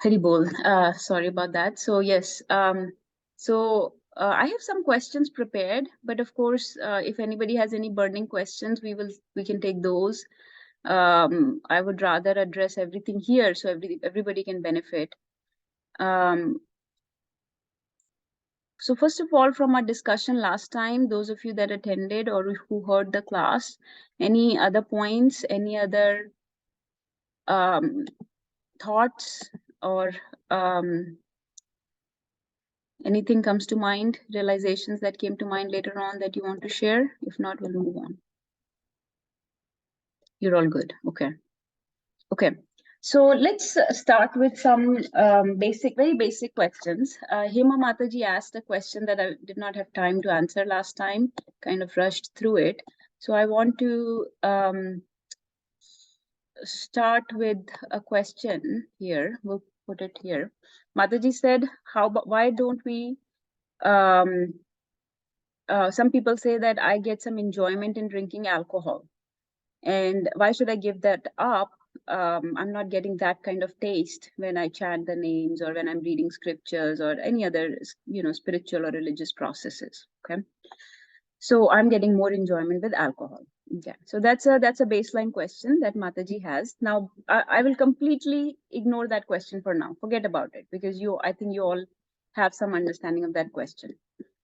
Hari bol. Sorry about that. So yes, I have some questions prepared, but of course, if anybody has any burning questions, we can take those. I would rather address everything here so everybody can benefit. Um, so first of all, from our discussion last time, those of you that attended or who heard the class, any other points, any other thoughts or anything comes to mind, realizations that came to mind later on that you want to share? If not, we'll move on. You're all good. Okay. Okay. So let's start with some very basic questions. Hema Mataji asked a question that I did not have time to answer last time, kind of rushed through it. So I want to start with a question here. We'll put it here. Mataji said, why don't we some people say that I get some enjoyment in drinking alcohol. And why should I give that up? I'm not getting that kind of taste when I chant the names or when I'm reading scriptures or any other, spiritual or religious processes. Okay. So I'm getting more enjoyment with alcohol. Okay. So that's a baseline question that Mataji has. Now I will completely ignore that question for now. Forget about it because I think you all have some understanding of that question.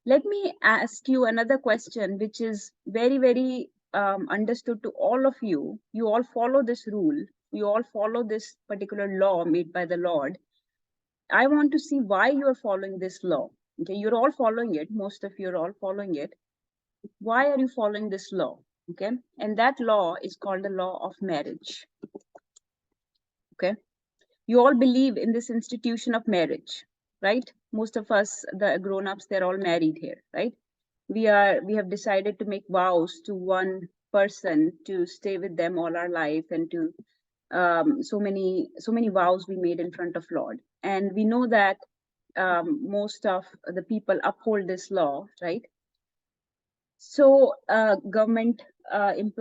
Let me ask you another question, which is very, very understood to all of you. You all follow this rule. You all follow this particular law made by the Lord. I want to see why you are following this law. Okay, you're all following it. Most of you are all following it. Why are you following this law? Okay, and that law is called the law of marriage. Okay, you all believe in this institution of marriage, right? Most of us, the grown-ups, they're all married here, right? We have decided to make vows to one person to stay with them all our life, and to so many vows we made in front of Lord, and we know that most of the people uphold this law, right? So government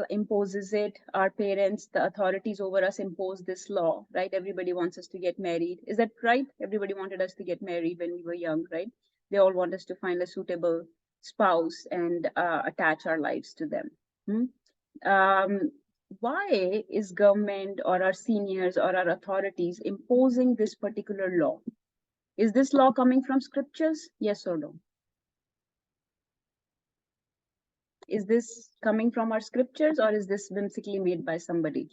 imposes it. Our parents, the authorities over us, impose this law, right? Everybody wants us to get married. Is that right? Everybody wanted us to get married when we were young, right? They all want us to find a suitable spouse and attach our lives to them. Why is government or our seniors or our authorities imposing this particular law? Is this law coming from scriptures? Yes or no? Is this coming from our scriptures, or is this whimsically made by somebody,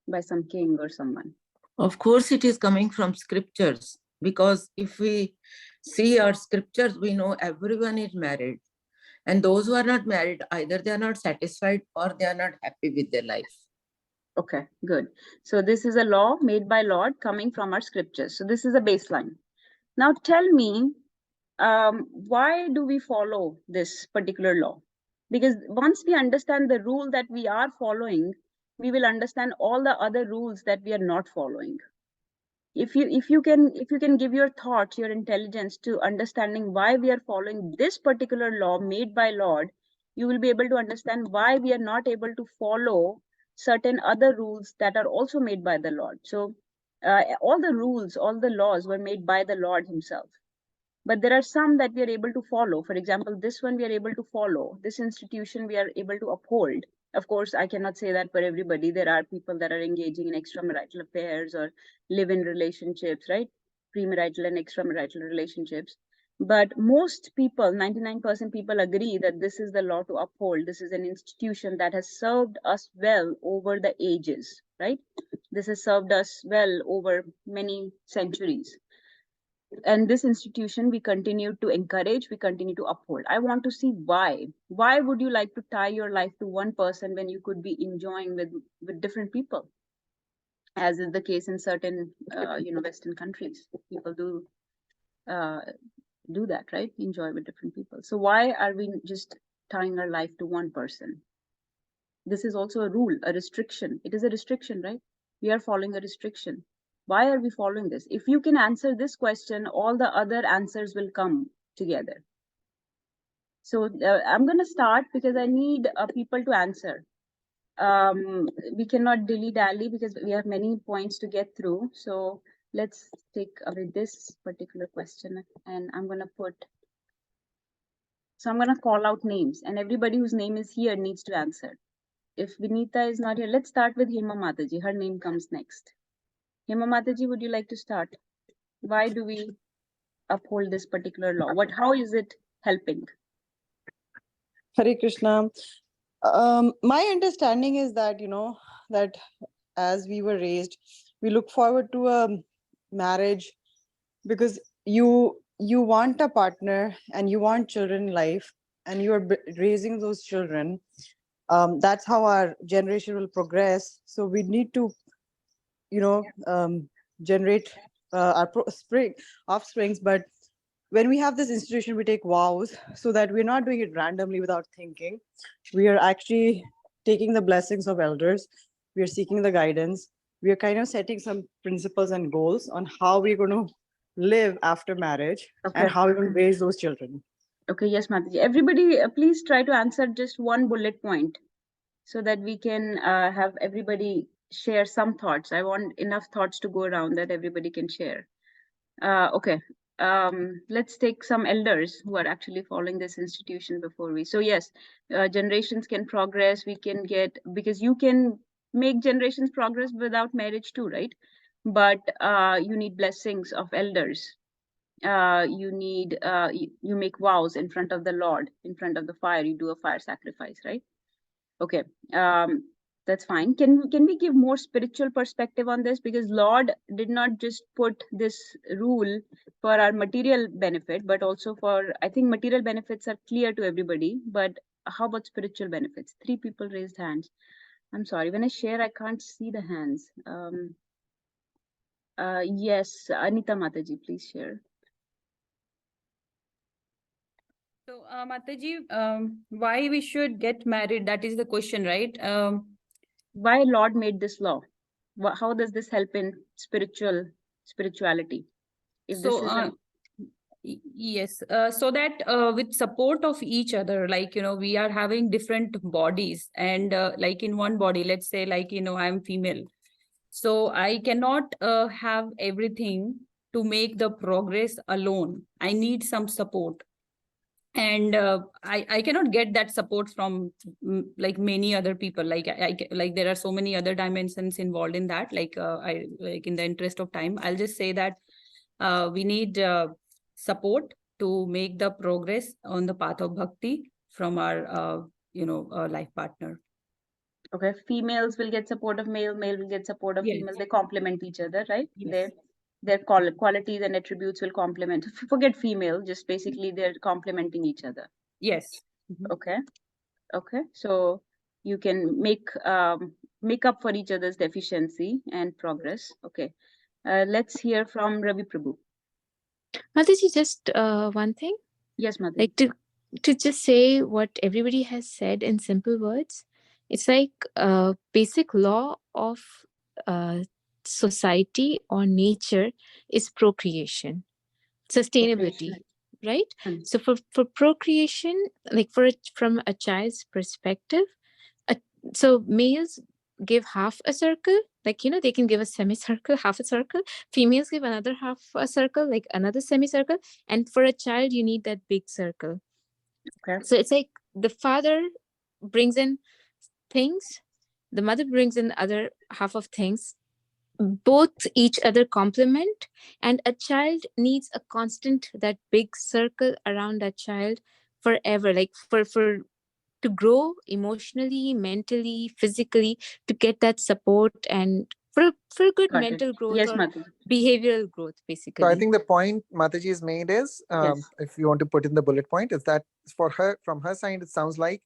by some king or someone? Of course, it is coming from scriptures, because if we see our scriptures, we know everyone is married. And those who are not married, either they are not satisfied or they are not happy with their life. Okay, good. So this is a law made by Lord coming from our scriptures. So this is a baseline. Now tell me, why do we follow this particular law? Because once we understand the rule that we are following, we will understand all the other rules that we are not following. If you can give your thoughts, your intelligence to understanding why we are following this particular law made by Lord, you will be able to understand why we are not able to follow certain other rules that are also made by the Lord. So all the rules, all the laws were made by the Lord himself, but there are some that we are able to follow. For example, this one we are able to follow, this institution we are able to uphold. Of course, I cannot say that for everybody. There are people that are engaging in extramarital affairs or live-in relationships, right? Premarital and extramarital relationships. But most people, 99% people, agree that this is the law to uphold. This is an institution that has served us well over the ages, right? This has served us well over many centuries, and this institution we continue to encourage, we continue to uphold. I want to see why would you like to tie your life to one person when you could be enjoying with different people, as is the case in certain Western countries. People do that, right? Enjoy with different people. So why are we just tying our life to one person? This is also a rule, a restriction. It is a restriction, right? We are following a restriction. Why are we following this? If you can answer this question, all the other answers will come together. So I'm going to start because I need people to answer. We cannot dilly-dally because we have many points to get through. So let's take away this particular question, and I'm going to put, so I'm going to call out names, and everybody whose name is here needs to answer. If Vinita is not here, let's start with Hema Mataji. Her name comes next. Hema Mataji, would you like to start? Why do we uphold this particular law? How is it helping? Hare Krishna. My understanding is that, that as we were raised, we look forward to a marriage because you want a partner and you want children in life, and you are raising those children. That's how our generation will progress. So we need to, generate our offsprings. But when we have this institution, we take vows so that we're not doing it randomly without thinking. We are actually taking the blessings of elders. We are seeking the guidance. We are kind of setting some principles and goals on how we're going to live after marriage, Okay. and how we're going to raise those children. Okay, yes, Mataji. Everybody, please try to answer just one bullet point so that we can have everybody share some thoughts. I want enough thoughts to go around that everybody can share. Okay, let's take some elders who are actually following this institution before we. So yes, generations can progress. We can get, because you can make generations progress without marriage too, right? But you need blessings of elders. You need you make vows in front of the Lord, in front of the fire. You do a fire sacrifice, right? Okay, that's fine. Can we give more spiritual perspective on this? Because Lord did not just put this rule for our material benefit, but also for, I think material benefits are clear to everybody, but how about spiritual benefits? 3 people raised hands. I'm sorry, when I share, I can't see the hands. Yes, Anita Mataji, please share. So, Mataji, why we should get married? That is the question, right? Why Lord made this law? How does this help in spirituality? If so, this is yes, so that with support of each other, like, we are having different bodies, and like in one body, let's say, like, I'm female. So I cannot have everything to make the progress alone. I need some support. And I cannot get that support from like many other people. Like like there are so many other dimensions involved in that. Like I like in the interest of time, I'll just say that we need support to make the progress on the path of bhakti from our life partner. okay, females will get support of male, male will get support of female. They complement each other, right? Yes. Their qualities and attributes will complement. Forget female, just basically they're complementing each other. Yes. Okay. Okay. So you can make up for each other's deficiency and progress. Okay. Let's hear from Ravi Prabhu. Mataji, just one thing. Yes, Mataji. Like to just say what everybody has said in simple words. It's like a basic law of society or nature is procreation, sustainability, right? So for procreation, like from a child's perspective, so males give half a circle, like they can give a semicircle, half a circle. Females give another half a circle, like another semicircle. And for a child, you need that big circle. Okay. So it's like the father brings in things, the mother brings in other half of things, both each other complement, and a child needs a constant, that big circle around that child forever, like for to grow emotionally, mentally, physically, to get that support and for good mental growth. Yes, or Mataji. behavioral growth, basically. So I think the point Mataji has made is, if you want to put in the bullet point, is that for her, from her side, it sounds like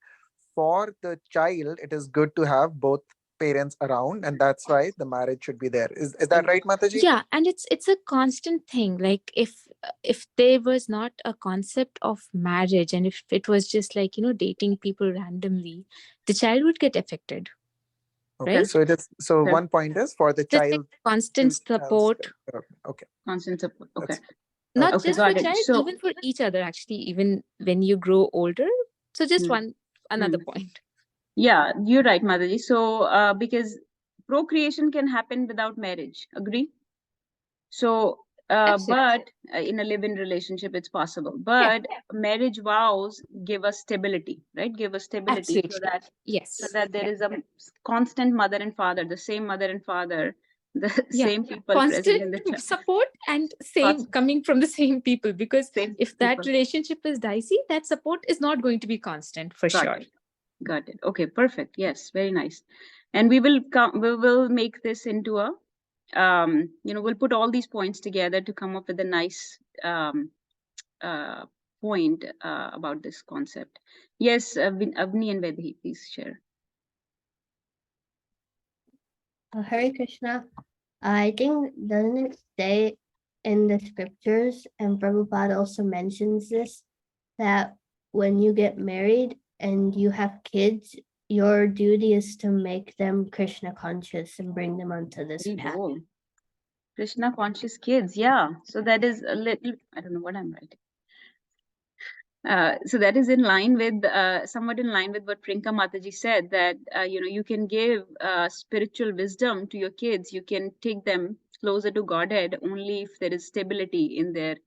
for the child, it is good to have both parents around, and that's why the marriage should be there. Is that right, Mataji? Yeah, and it's a constant thing. Like if there was not a concept of marriage, and if it was just like dating people randomly, the child would get affected. Okay, right? so it is. So one point is for the Just like child. constant support. Okay. Constant support. Okay. Not Okay, just for got it. child, So- even for each other, actually, even when you grow older. So just another point. Yeah, you're right, Mataji. So because procreation can happen without marriage, agree? So, Absolutely. but in a live-in relationship, it's possible. But marriage vows give us stability, right? Give us stability so Absolutely. that Yes. there is a constant mother and father, the same mother and father, the Yeah. same people present Constant in the child. support and same coming from the same people, because Same if that people. relationship is dicey, that support is not going to be constant for Got sure. it. Got it. Okay, perfect. Yes, very nice. And we will make this into a we'll put all these points together to come up with a nice point about this concept. Yes, Avni and Vedhi, please share. Hare Krishna. I think, doesn't it say in the scriptures, and Prabhupada also mentions this, that when you get married and you have kids, your duty is to make them Krishna conscious and bring them onto this Very path. bold. Krishna conscious kids, yeah. So that is a little, I don't know what I'm writing. So that is in line with, somewhat in line with what Prinka Mataji said, that, you can give spiritual wisdom to your kids. You can take them closer to Godhead only if there is stability in their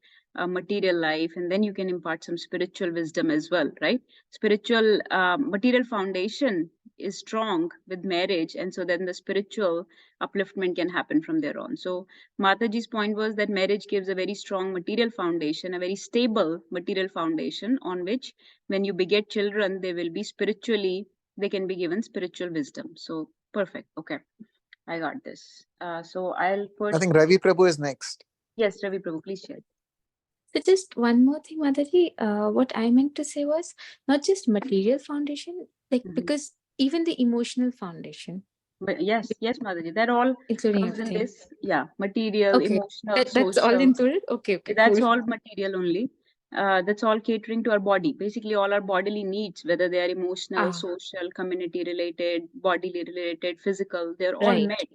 material life. And then you can impart some spiritual wisdom as well, right? Spiritual material foundation is strong with marriage. And so then the spiritual upliftment can happen from there on. So Mataji's point was that marriage gives a very strong material foundation, a very stable material foundation on which when you beget children, they will be spiritually, they can be given spiritual wisdom. So perfect. Okay. I got this. So I'll put, I think Ravi Prabhu is next. yes, Ravi Prabhu, please share. So just one more thing, Madhuri, what I meant to say was not just material foundation, like because even the emotional foundation. But yes, Mataji, that all including comes in everything. this, material, Okay, emotional, that's all social. included. Okay, That's cool. all material only. That's all catering to our body. Basically, all our bodily needs, whether they are emotional, social, community related, bodily related, physical, they're all Right. met.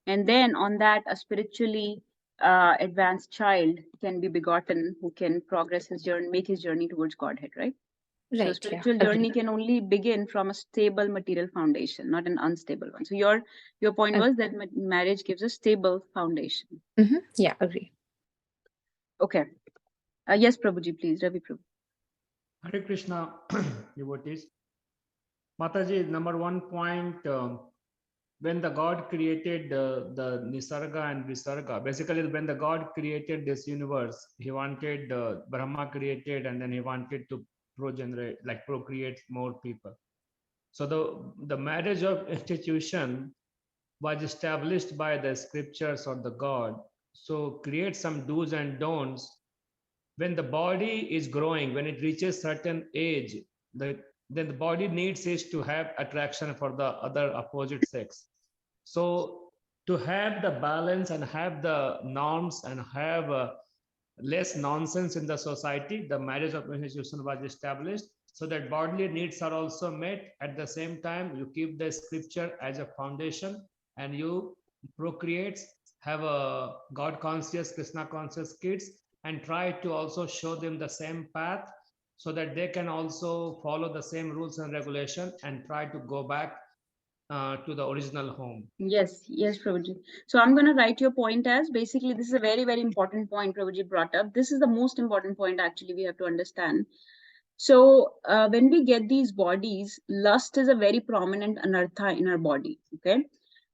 And then on that, a spiritually advanced child can be begotten who can progress his journey, make his journey towards Godhead, right? So Right. spiritual Yeah. journey can only begin from a stable material foundation, not an unstable one. So your point was that marriage gives a stable foundation. Yeah, agree. Okay. Yes, Prabhuji, please, Ravi Prabhu. Hare Krishna, devotees. Mataji, number one point, when the God created the Nisarga and Visarga, basically when the God created this universe, he wanted, Brahma created, and then he wanted to procreate more people. So the marriage of institution was established by the scriptures or the God. So create some do's and don'ts. When the body is growing, when it reaches certain age, then the body needs is to have attraction for the other opposite sex. So to have the balance and have the norms and have less nonsense in the society, the marriage of institution was established so that bodily needs are also met. At the same time, you keep the scripture as a foundation and you procreate, have a God conscious, Krishna conscious kids, and try to also show them the same path so that they can also follow the same rules and regulation and try to go back to the original home. Yes, Prabhuji. So I'm going to write your point as basically this is a very, very important point Prabhuji brought up. This is the most important point actually we have to understand. So when we get these bodies, lust is a very prominent anartha in our body. Okay.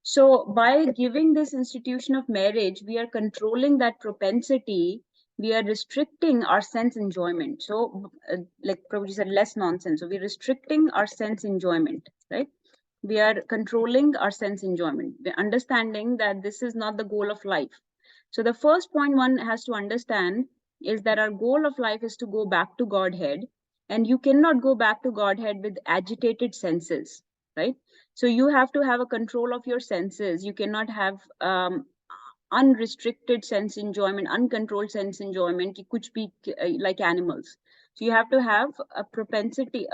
So by giving this institution of marriage, we are controlling that propensity. We are restricting our sense enjoyment. So like Prabhuji said, less nonsense. So we're restricting our sense enjoyment, right? We are controlling our sense enjoyment. We're understanding that this is not the goal of life. So the first point one has to understand is that our goal of life is to go back to Godhead, and you cannot go back to Godhead with agitated senses, right? So you have to have a control of your senses. You cannot have unrestricted sense enjoyment, uncontrolled sense enjoyment, kuch bhi, like animals. So you have to have a propensity,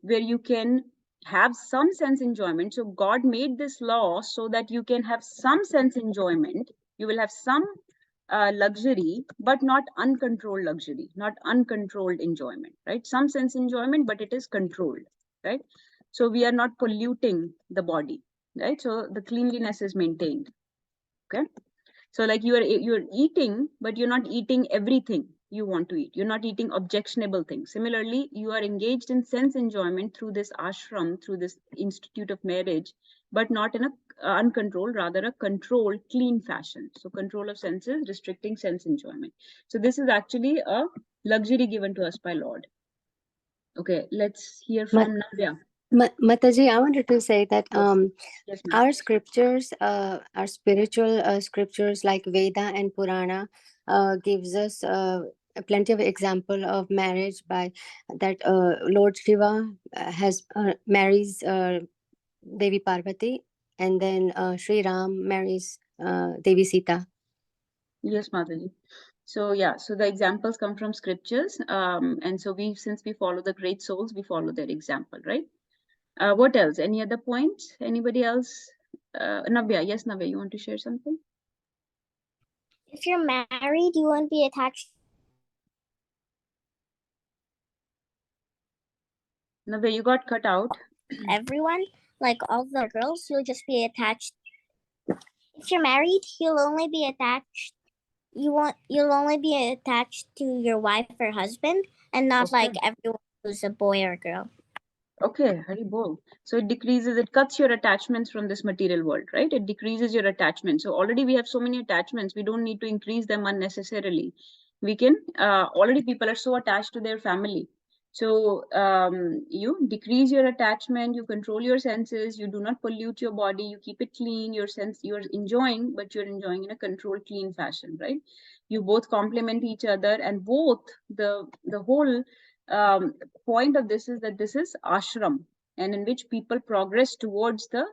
where you can have some sense enjoyment. So God made this law so that you can have some sense enjoyment. You will have some luxury, but not uncontrolled luxury, not uncontrolled enjoyment, right? Some sense enjoyment, but it is controlled, right? So we are not polluting the body, right? So the cleanliness is maintained. Okay. So like you're eating, but you're not eating everything you want to eat. You're not eating objectionable things. Similarly, you are engaged in sense enjoyment through this ashram, through this institute of marriage, but not in a uncontrolled, rather a controlled, clean fashion. So control of senses, restricting sense enjoyment. So this is actually a luxury given to us by Lord. Okay, let's hear from Navya. Mataji, I wanted to say that Yes, ma'am. our scriptures, our spiritual scriptures like Veda and Purana, gives us plenty of example of marriage by that Lord Shiva has marries Devi Parvati, and then Sri Ram marries Devi Sita. Yes, Mataji. So yeah, so the examples come from scriptures, and so since we follow the great souls, we follow their example, right? What else? Any other points? Anybody else? Navya, yes, Navya, you want to share something? If you're married, you won't be attached. Navya, you got cut out. Everyone, like all the girls, you'll just be attached. If you're married, you'll only be attached. You'll only be attached to your wife or husband, and not like everyone who's a boy or girl. Okay, Hari Bol. So it decreases, it cuts your attachments from this material world, right? It decreases your attachment. So already we have so many attachments, we don't need to increase them unnecessarily. We can, already people are so attached to their family. So you decrease your attachment, you control your senses, you do not pollute your body, you keep it clean, you're enjoying, but you're enjoying in a controlled, clean fashion, right? You both complement each other, and both the whole point of this is that this is ashram, and in which people progress towards the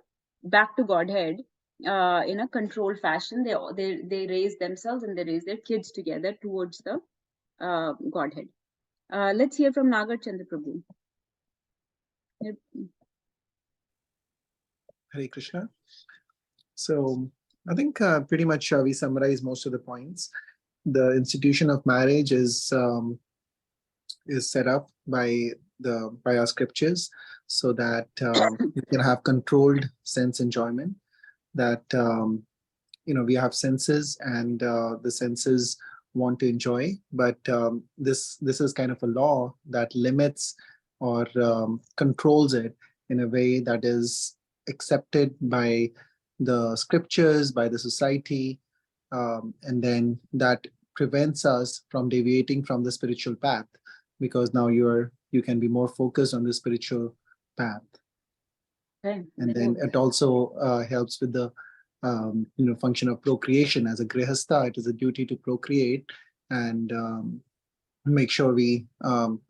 back to Godhead in a controlled fashion. They raise themselves and they raise their kids together towards the Godhead. Let's hear from Nagar Chandra Prabhu. Hare Krishna. So I think pretty much we summarize most of the points. The institution of marriage is set up by our scriptures so that you can have controlled sense enjoyment. That we have senses, and the senses want to enjoy, but this is kind of a law that limits or controls it in a way that is accepted by the scriptures, by the society, and then that prevents us from deviating from the spiritual path, because now you can be more focused on the spiritual path. Okay. And then it also helps with the function of procreation. As a grihastha, it is a duty to procreate and make sure we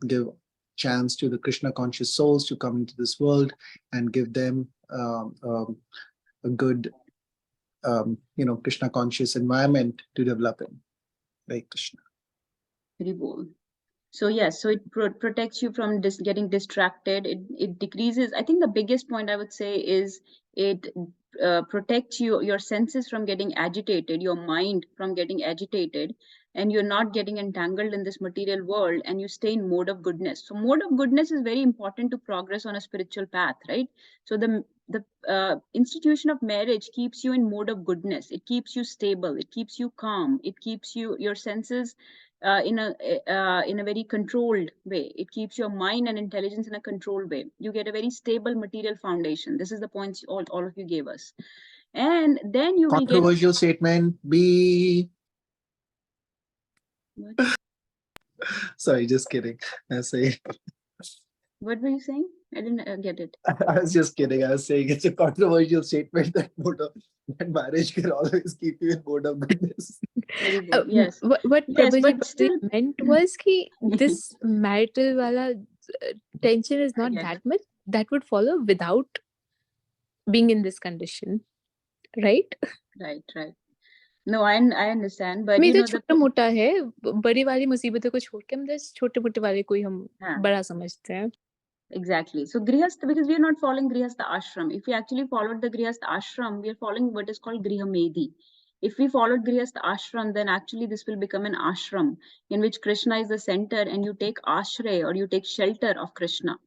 give chance to the Krishna conscious souls to come into this world and give them a good Krishna conscious environment to develop in. Hare Krishna. Very bold. So yes, so it protects you from getting distracted. It decreases. I think the biggest point I would say is it protects your senses from getting agitated, your mind from getting agitated, and you're not getting entangled in this material world, and you stay in mode of goodness. So mode of goodness is very important to progress on a spiritual path, right? So the institution of marriage keeps you in mode of goodness. It keeps you stable. It keeps you calm. It keeps your senses in a very controlled way. It keeps your mind and intelligence in a controlled way. You get a very stable material foundation. This is the points all of you gave us. And then you will get... Controversial statement B. Sorry, just kidding. I say. What were you saying? I didn't get it. I was just kidding. I was saying it's a controversial statement that marriage can always keep you in mode of goodness. Yes. What yes, Prabhuji but still meant was ki this marital wala tension is not that much. That would follow without being in this condition, right? Right. No, I understand, but मैं तो छोटा मोटा है, बड़ी वाली मुसीबतों को छोड़ के हम बस छोटे मोटे वाले को ही हम बड़ा समझते हैं. Exactly. So Grihastha, because we are not following Grihastha ashram. If we actually followed the Grihastha ashram, we are following what is called Grihamedi. If we followed Grihastha ashram, then actually this will become an ashram in which Krishna is the center and you take ashray or you take shelter of Krishna.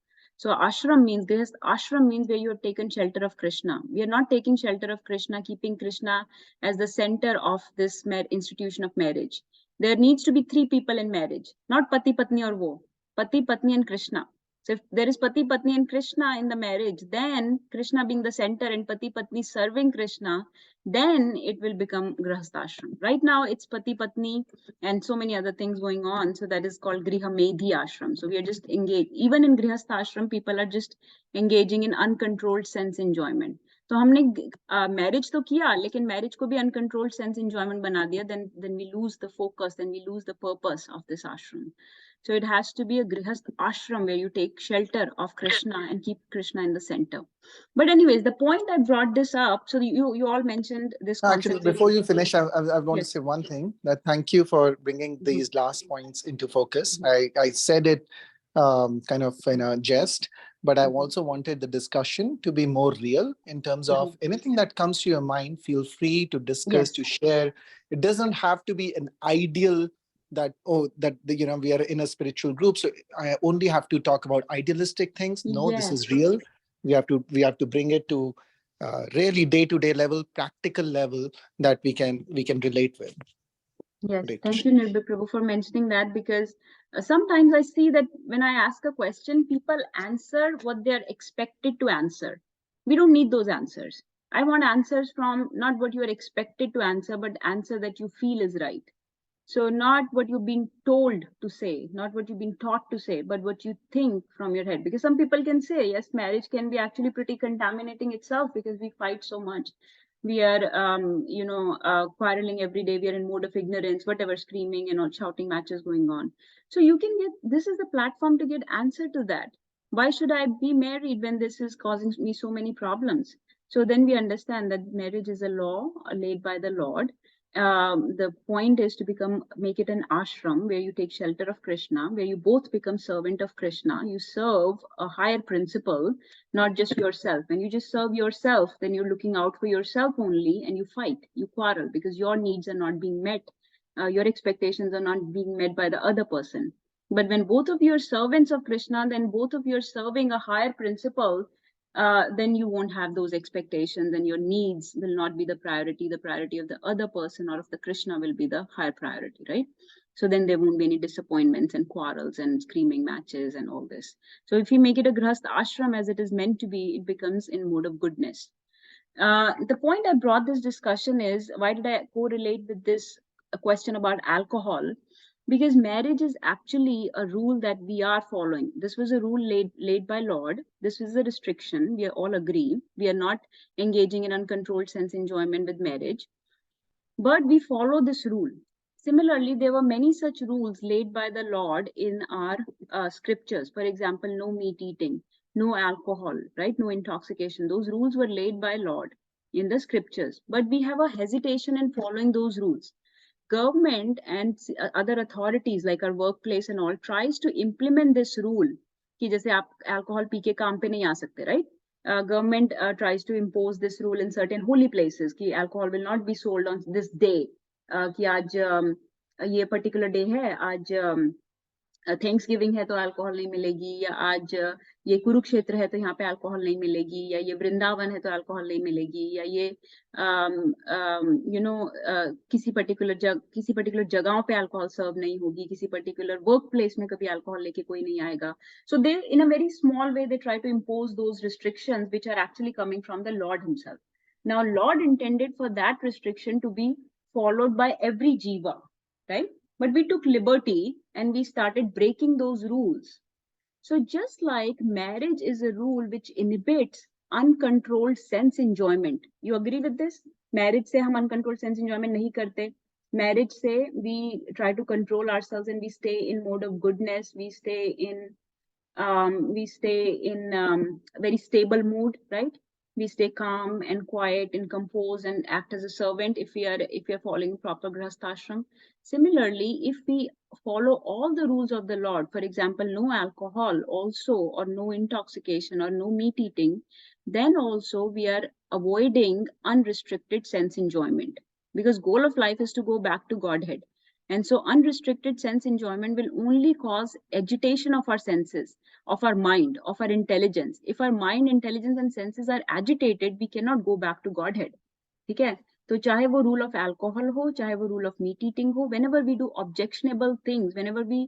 So ashram means ashram means where you have taken shelter of Krishna. We are not taking shelter of Krishna, keeping Krishna as the center of this institution of marriage. There needs to be 3 people in marriage, not pati, patni or wo. Pati, patni and Krishna. So if there is pati, patni and Krishna in the marriage, then Krishna being the center and pati, patni serving Krishna, then it will become grahasthashram. Right now it's pati, patni and so many other things going on. So that is called griha medhi ashram. So we are just engaged. Even in grihasthashram, people are just engaging in uncontrolled sense enjoyment. तो हमने marriage तो किया, लेकिन marriage को भी uncontrolled sense enjoyment बना दिया, then we lose the focus, then we lose the purpose of this ashram. So it has to be a grihast ashram where you take shelter of Krishna and keep Krishna in the center. But anyways, the point I brought this up, so you all mentioned this concept. Actually, before you finish, I want Yes. to say one thing, that thank you for bringing these last points into focus. I said it kind of in a jest, but I also wanted the discussion to be more real in terms of anything that comes to your mind. Feel free to discuss, Yes. to share. It doesn't have to be an ideal that, we are in a spiritual group, so I only have to talk about idealistic things. No, this is real. We have to bring it to really day-to-day level, practical level that we can relate with. Yes, Great. thank you, Nirbhay Prabhu, for mentioning that, because sometimes I see that when I ask a question, people answer what they are expected to answer. We don't need those answers. I want answers from not what you are expected to answer, but answer that you feel is right. So not what you've been told to say, not what you've been taught to say, but what you think from your head. Because some people can say, yes, marriage can be actually pretty contaminating itself because we fight so much. We are, quarreling every day. We are in mode of ignorance, whatever, screaming and all, shouting matches going on. So you can get, this is the platform to get answer to that. Why should I be married when this is causing me so many problems? So then we understand that marriage is a law laid by the Lord. The point is to make it an ashram where you take shelter of Krishna, where you both become servant of Krishna. You serve a higher principle, not just yourself. When you just serve yourself, then you're looking out for yourself only, and you fight, you quarrel because your needs are not being met. Your expectations are not being met by the other person. But when both of you are servants of Krishna, then both of you are serving a higher principle. Then you won't have those expectations, and your needs will not be the priority. The priority of the other person or of the Krishna will be the higher priority, right? So then there won't be any disappointments and quarrels and screaming matches and all this. So if you make it a grahast ashram as it is meant to be, it becomes in mode of goodness. The point I brought this discussion is, why did I correlate with this question about alcohol? Because marriage is actually a rule that we are following. This was a rule laid by Lord. This is a restriction. We all agree. We are not engaging in uncontrolled sense enjoyment with marriage, but we follow this rule. Similarly, there were many such rules laid by the Lord in our scriptures. For example, no meat eating, no alcohol, right? No intoxication. Those rules were laid by Lord in the scriptures, but we have a hesitation in following those rules. Government and other authorities like our workplace and all tries to implement this rule कि जैसे आप alcohol P के काम पे नहीं आ सकते, right? Government tries to impose this rule in certain holy places कि alcohol will not be sold on this day. कि आज ये particular day है, आज थैंक्स गिविंग है तो अल्कोहल नहीं मिलेगी, या आज ये कुरुक्षेत्र है तो यहाँ पे अल्कोहल नहीं मिलेगी, या ये वृंदावन है तो अल्कोहल नहीं मिलेगी, या ये किसी पर्टिकुलर जगहों पे अल्कोहल सर्व नहीं होगी, किसी पर्टिकुलर वर्क प्लेस में कभी अल्कोहल लेके कोई नहीं आएगा. So they, in a very small way, they try to impose those restrictions which are actually coming from the Lord himself. Now Lord intended for that restriction to be followed by every jiva, right? But we took liberty and we started breaking those rules. So just like marriage is a rule which inhibits uncontrolled sense enjoyment. You agree with this? Marriage se hum uncontrolled sense enjoyment nahi karte. Marriage se we try to control ourselves and we stay in mode of goodness. We stay in very stable mood, right? We stay calm and quiet and composed and act as a servant if we are following proper grahasthashram. Similarly, if we follow all the rules of the Lord, for example, no alcohol also, or no intoxication or no meat eating, then also we are avoiding unrestricted sense enjoyment, because goal of life is to go back to Godhead. And so unrestricted sense enjoyment will only cause agitation of our senses, of our mind, of our intelligence. If our mind, intelligence, and senses are agitated, we cannot go back to Godhead. ठीक है? तो चाहे वो rule of alcohol हो, चाहे वो rule of meat eating हो, whenever we do objectionable things, whenever we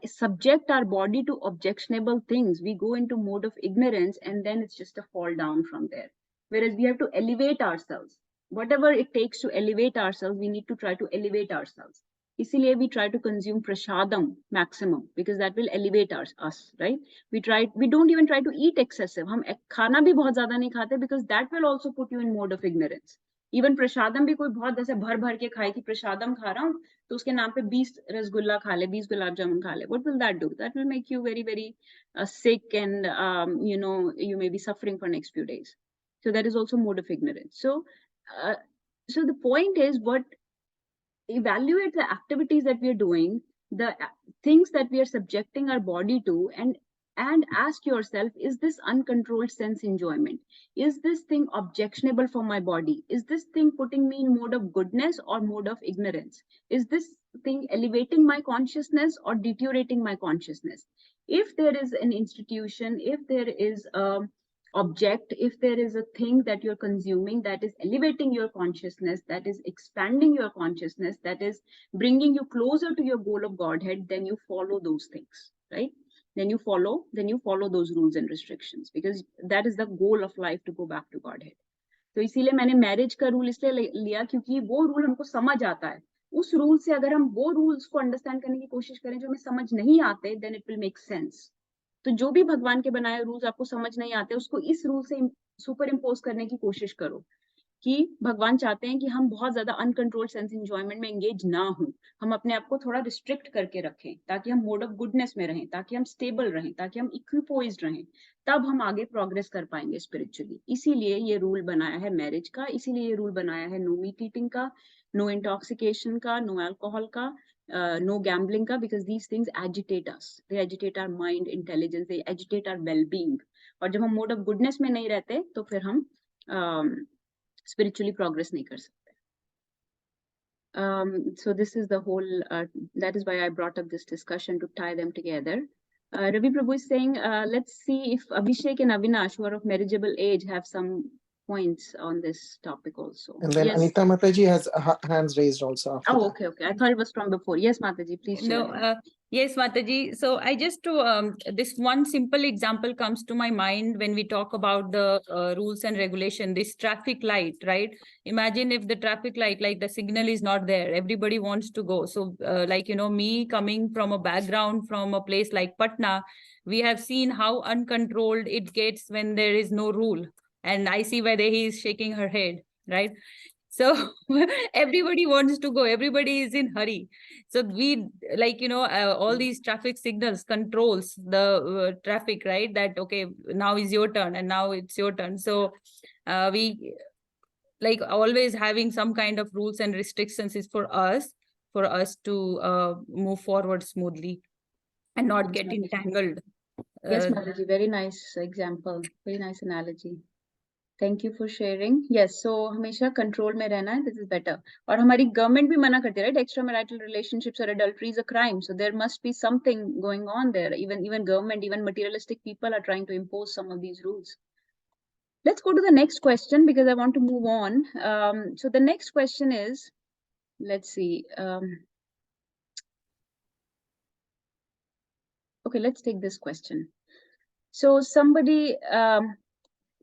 subject our body to objectionable things, we go into mode of ignorance, and then it's just a fall down from there. Whereas we have to elevate ourselves. Whatever it takes to elevate ourselves, we need to try to elevate ourselves. इसीलिए we try to consume prasadam maximum, because that will elevate us, right? We don't even try to eat excessive. हम खाना भी बहुत ज़्यादा नहीं खाते, because that will also put you in mode of ignorance. Even प्रसादम भी कोई बहुत जैसे भर भर के खाए कि प्रसादम खा रहा हूँ, तो उसके नाम पे 20 रसगुल्ला खा ले, 20 गुलाब जामुन खा ले. What will that do? That will make you very, very sick, and you may be suffering for next few days. So that is also mode of ignorance. So the point is, evaluate the activities that we are doing, the things that we are subjecting our body to, and ask yourself, is this uncontrolled sense enjoyment? Is this thing objectionable for my body? Is this thing putting me in mode of goodness or mode of ignorance? Is this thing elevating my consciousness or deteriorating my consciousness? If there is an institution, if there is a object, if there is a thing that you're consuming that is elevating your consciousness, that is expanding your consciousness, that is bringing you closer to your goal of Godhead, then you follow those things, right? Then you follow those rules and restrictions, because that is the goal of life, to go back to Godhead. तो इसीलिए मैंने marriage का rule इसलिए लिया क्योंकि वो rule हमको समझ आता है. उस रूल से अगर हम वो रूल्स को अंडरस्टैंड करने की कोशिश करें जो हमें समझ नहीं आते, then it will make sense. तो जो भी भगवान के बनाए रूल्स आपको समझ नहीं आते, उसको इस रूल से सुपर इम्पोज करने की कोशिश करो कि भगवान चाहते हैं कि हम बहुत ज्यादा अनकंट्रोल्ड सेंस एंजॉयमेंट में एंगेज ना हो. हम अपने आप को थोड़ा रिस्ट्रिक्ट करके रखें, ताकि हम मोड ऑफ गुडनेस में रहें, ताकि हम स्टेबल रहें, ताकि हम इक्विपोइज्ड रहें. तब हम आगे प्रोग्रेस कर पाएंगे स्पिरिचुअली. इसीलिए ये रूल बनाया है मैरिज का, इसीलिए ये रूल बनाया है नो मीट ईटिंग का, नो इंटॉक्सिकेशन का, नो अल्कोहल का, no gambling ka, because these things agitate us. They agitate our mind, intelligence, they agitate our well-being. और जब हम mode of goodness में नहीं रहते, तो फिर हम spiritually progress नहीं कर सकते. So this is the whole, that is why I brought up this discussion, to tie them together. Ravi Prabhu is saying, let's see if Abhishek and Avinash, who are of marriageable age, have some points on this topic also. And then yes. Anita Mataji has hands raised also. After Oh, that. okay, okay. I thought it was from before. Yes, Mataji, please share. No, yes, Mataji. So I just to this one simple example comes to my mind when we talk about the rules and regulation. This traffic light, right? Imagine if the traffic light, like the signal is not there, everybody wants to go. So, me coming from a background from a place like Patna, we have seen how uncontrolled it gets when there is no rule. And I see whether he is shaking her head, right? So everybody wants to go, everybody is in hurry. So we all these traffic signals controls the traffic, right? That, okay, now is your turn and now it's your turn. So we like always having some kind of rules and restrictions is for us to move forward smoothly and not get entangled. Yes, Mataji, very nice example, very nice analogy. Thank you for sharing. Yes, so हमेशा control में रहना है. This is better. और हमारी government भी मना करती है, right? Extramarital relationships or adultery is a crime. So there must be something going on there. Even government, even materialistic people are trying to impose some of these rules. Let's go to the next question, because I want to move on. So the next question is, let's see. Okay, let's take this question. So somebody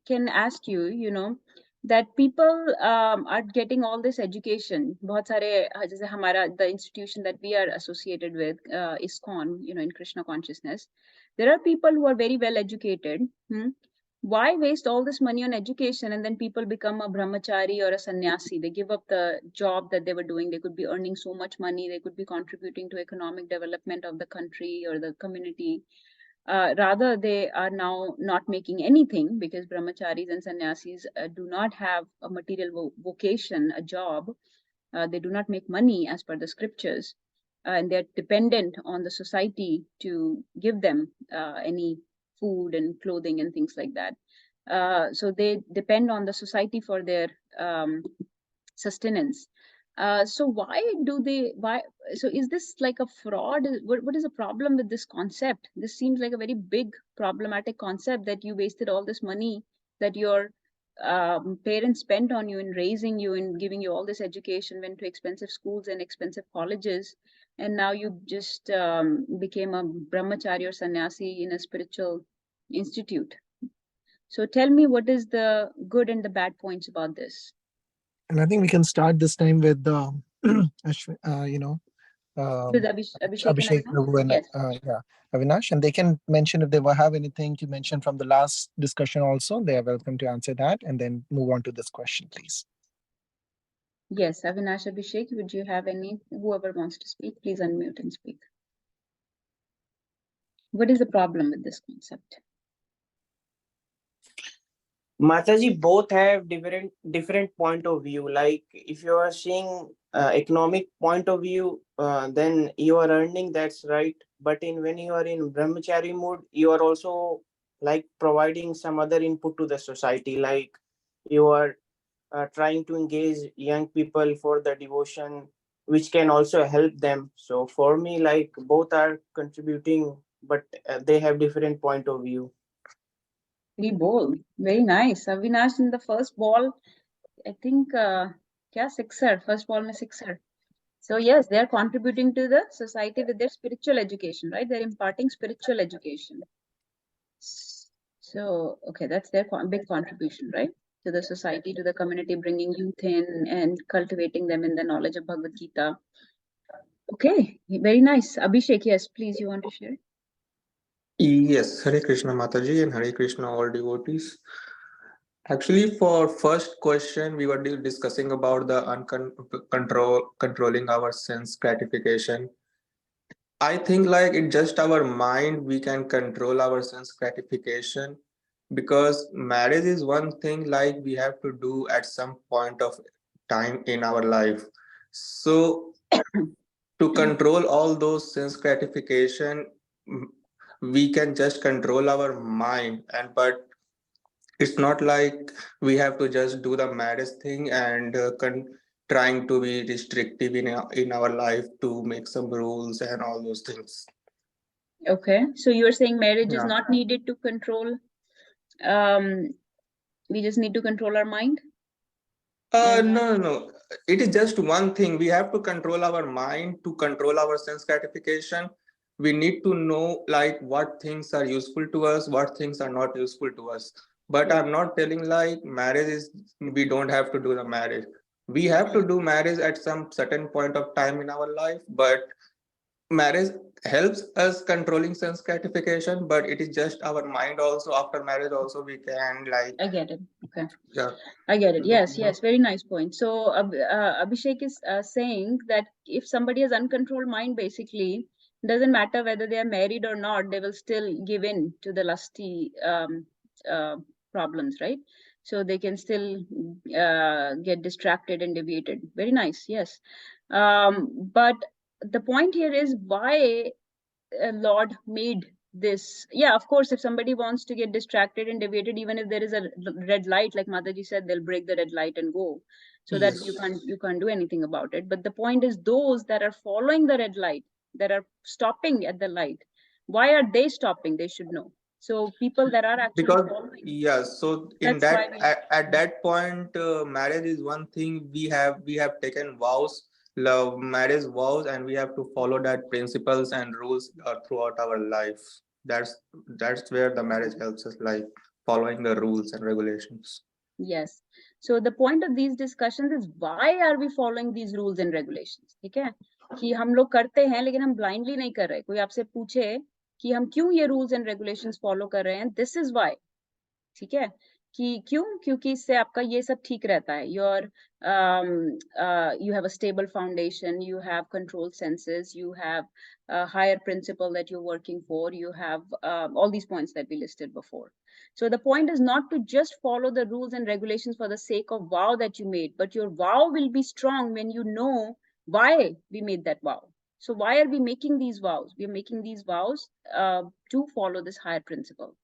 can ask you, that people are getting all this education. बहुत सारे, जैसे हमारा, the institution that we are associated with, ISKCON, in Krishna consciousness, there are people who are very well educated. Why waste all this money on education and then people become a brahmachari or a sannyasi? They give up the job that they were doing. They could be earning so much money. They could be contributing to economic development of the country or the community. Rather, they are now not making anything, because brahmacharis and sannyasis do not have a material vocation, a job. They do not make money as per the scriptures, and they're dependent on the society to give them any food and clothing and things like that. So they depend on the society for their sustenance. So so is this like a fraud? What is the problem with this concept? This seems like a very big problematic concept, that you wasted all this money that your parents spent on you in raising you and giving you all this education, went to expensive schools and expensive colleges, and now you just became a brahmachari or sannyasi in a spiritual institute. So tell me, what is the good and the bad points about this? And I think we can start this time with the, With Abhishek and Abhishek Avinash? Prabhu and Yes. Avinash, and they can mention if they have anything to mention from the last discussion also. They are welcome to answer that and then move on to this question, please. Yes, Avinash, Abhishek, would you have any? Whoever wants to speak, please unmute and speak. What is the problem with this concept? Mataji, both have different point of view. Like if you are seeing economic point of view, then you are earning. That's right. But when you are in brahmachari mood, you are also like providing some other input to the society. Like you are trying to engage young people for the devotion, which can also help them. So for me, like both are contributing, but they have different point of view. Very bold, very nice. Avinash in the first ball, I think, sixer, first ball mein sixer. So yes, they are contributing to the society with their spiritual education, right? They're imparting spiritual education. So, okay, that's their big contribution, right? To the society, to the community, bringing youth in and cultivating them in the knowledge of Bhagavad Gita. Okay, very nice. Abhishek, yes, please, you want to share? Yes, Hare Krishna Mataji and Hare Krishna all devotees. Actually, for first question, we were discussing about the controlling our sense gratification. I think like it's just our mind we can control our sense gratification, because marriage is one thing like we have to do at some point of time in our life. So to control all those sense gratification, we can just control our mind, and but it's not like we have to just do the marriage thing and trying to be restrictive in our life to make some rules and all those things. Okay, so you're saying marriage is Yeah. not needed to control. We just need to control our mind. No. It is just one thing. We have to control our mind to control our sense gratification. We need to know like what things are useful to us, what things are not useful to us. But I'm not telling like marriage is, we don't have to do the marriage. We have to do marriage at some certain point of time in our life, but marriage helps us controlling sense gratification, but it is just our mind also. After marriage also we can like, I get it. Okay. yeah. I get it. Yes, yes, very nice point. So Abhishek is saying that if somebody has uncontrolled mind, basically, doesn't matter whether they are married or not, they will still give in to the lusty uh, problems, right? So they can still get distracted and deviated. Very nice. Yes. But the point here is why Lord made this. Yeah, of course, if somebody wants to get distracted and deviated, even if there is a red light, like Mataji said, they'll break the red light and go, so that Yes. you can't do anything about it. But the point is, those that are following the red light, that are stopping at the light, why are they stopping? They should know. So people that are actually Because following, yeah, so in that's why that we. at that point, marriage is one thing. We have taken vows, love marriage vows, and we have to follow that principles and rules throughout our life. That's where the marriage helps us, like following the rules and regulations. Yes. So the point of these discussions is why are we following these rules and regulations? ठीक है कि हम लोग करते हैं लेकिन हम blindly नहीं कर रहे. कोई आपसे पूछे कि हम क्यों ये rules and regulations follow कर रहे हैं, this is why. ठीक है कि क्यों? क्योंकि इससे आपका ये सब ठीक रहता है. You have a stable foundation, you have controlled senses, you have a higher principle that you're working for, you have all these points that we listed before. So the point is not to just follow the rules and regulations for the sake of vow that you made, but your vow will be strong when you know why we made that vow. So why are we making these vows? We are making these vows to follow this higher principle.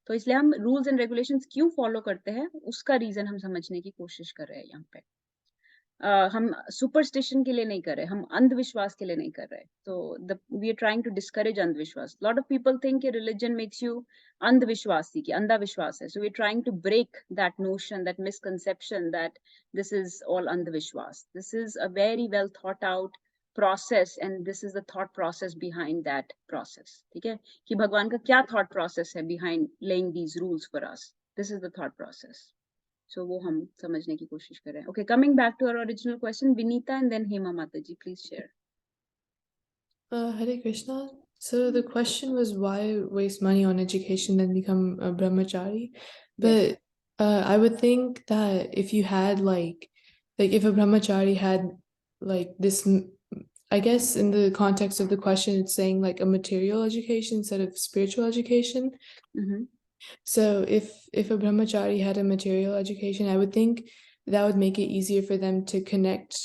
तो इसलिए हम rules and regulations क्यों follow करते हैं, उसका reason हम समझने की कोशिश कर रहे हैं यहाँ पे. हम superstition के लिए नहीं कर रहे, हम अंधविश्वास के लिए नहीं कर रहे. So we are trying to discourage अंधविश्वास. A lot of people think religion makes you अंधविश्वासी, कि अंधा विश्वास है. So we're trying to break that notion, that misconception that this is all अंधविश्वास. This is a very well thought out process, and this is the thought process behind that process. ठीक है, कि भगवान का क्या thought process है behind laying these rules for us. This is the thought process. So वो हम समझने की कोशिश कर रहे हैं. Okay, coming back to our original question, Vinita and then Hema Mataji, please share. Hare Krishna. So the question was why waste money on education and become a brahmachari? But I would think that if you had like if a brahmachari had like this, I guess in the context of the question, it's saying like a material education instead of spiritual education. So if a brahmachari had a material education, I would think that would make it easier for them to connect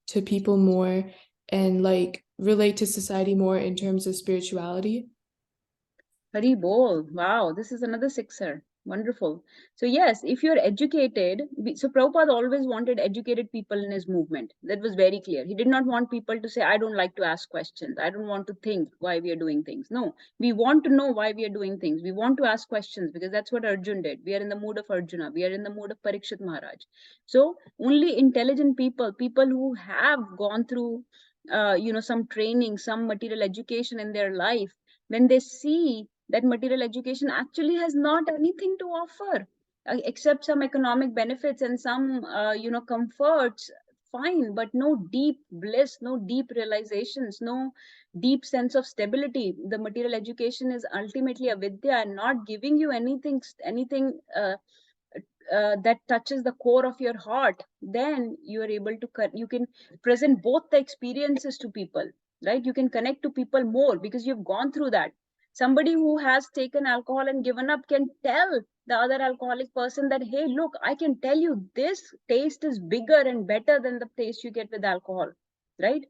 to people more and like relate to society more in terms of spirituality. Hari bol. Wow, this is another sixer. Wonderful. So yes, if you're educated, so Prabhupada always wanted educated people in his movement. That was very clear. He did not want people to say, I don't like to ask questions. I don't want to think why we are doing things. No, we want to know why we are doing things. We want to ask questions because that's what Arjun did. We are in the mood of Arjuna. We are in the mood of Parikshit Maharaj. So only intelligent people, people who have gone through, some training, some material education in their life, when they see that material education actually has not anything to offer except some economic benefits and some comforts, fine, but no deep bliss, no deep realizations, no deep sense of stability. The material education is ultimately avidya and not giving you anything that touches the core of your heart. Then you are able to you can present both the experiences to people, right? You can connect to people more because you've gone through that. Somebody who has taken alcohol and given up can tell the other alcoholic person that, hey, look, I can tell you this taste is bigger and better than the taste you get with alcohol, right?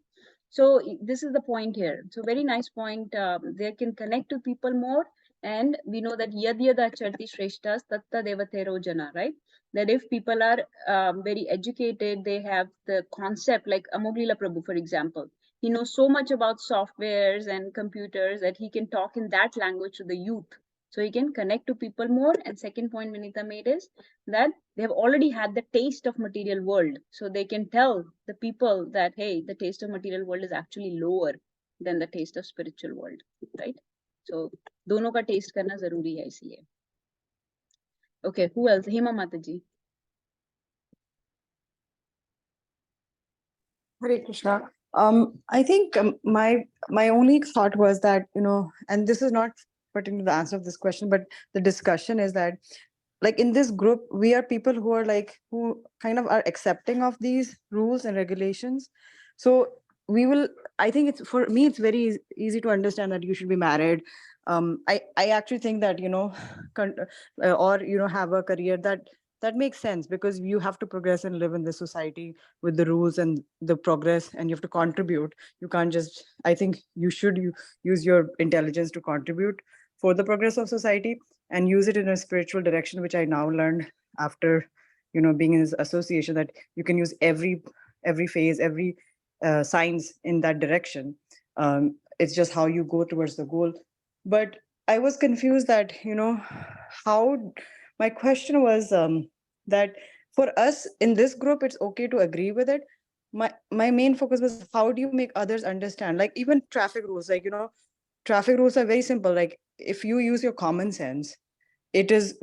So this is the point here. So very nice point. They can connect to people more. And we know that yad yada charti shreshtas tatta devatero jana, right? That if people are very educated, they have the concept, like Amoglila Prabhu, for example. He knows so much about softwares and computers that he can talk in that language to the youth. So he can connect to people more. And second point Vinita made is that they have already had the taste of material world. So they can tell the people that, hey, the taste of material world is actually lower than the taste of spiritual world, right? So दोनों का taste करना जरूरी है इसलिए. Okay, who else? Hema Mataji. Hare Krishna. I think my only thought was that, and this is not pertaining to the answer of this question, but the discussion is that, like in this group, we are people who are who kind of are accepting of these rules and regulations. So I think it's, for me, it's very easy to understand that you should be married. I actually think that, or, have a career that makes sense, because you have to progress and live in this society with the rules and the progress, and you have to contribute. You can't just, I think you should use your intelligence to contribute for the progress of society and use it in a spiritual direction, which I now learned after, being in this association, that you can use every phase, every science in that direction. It's just how you go towards the goal. But I was confused that, how, my question was that for us in this group, it's okay to agree with it. My main focus was, how do you make others understand? Like even traffic rules, traffic rules are very simple. Like if you use your common sense, it is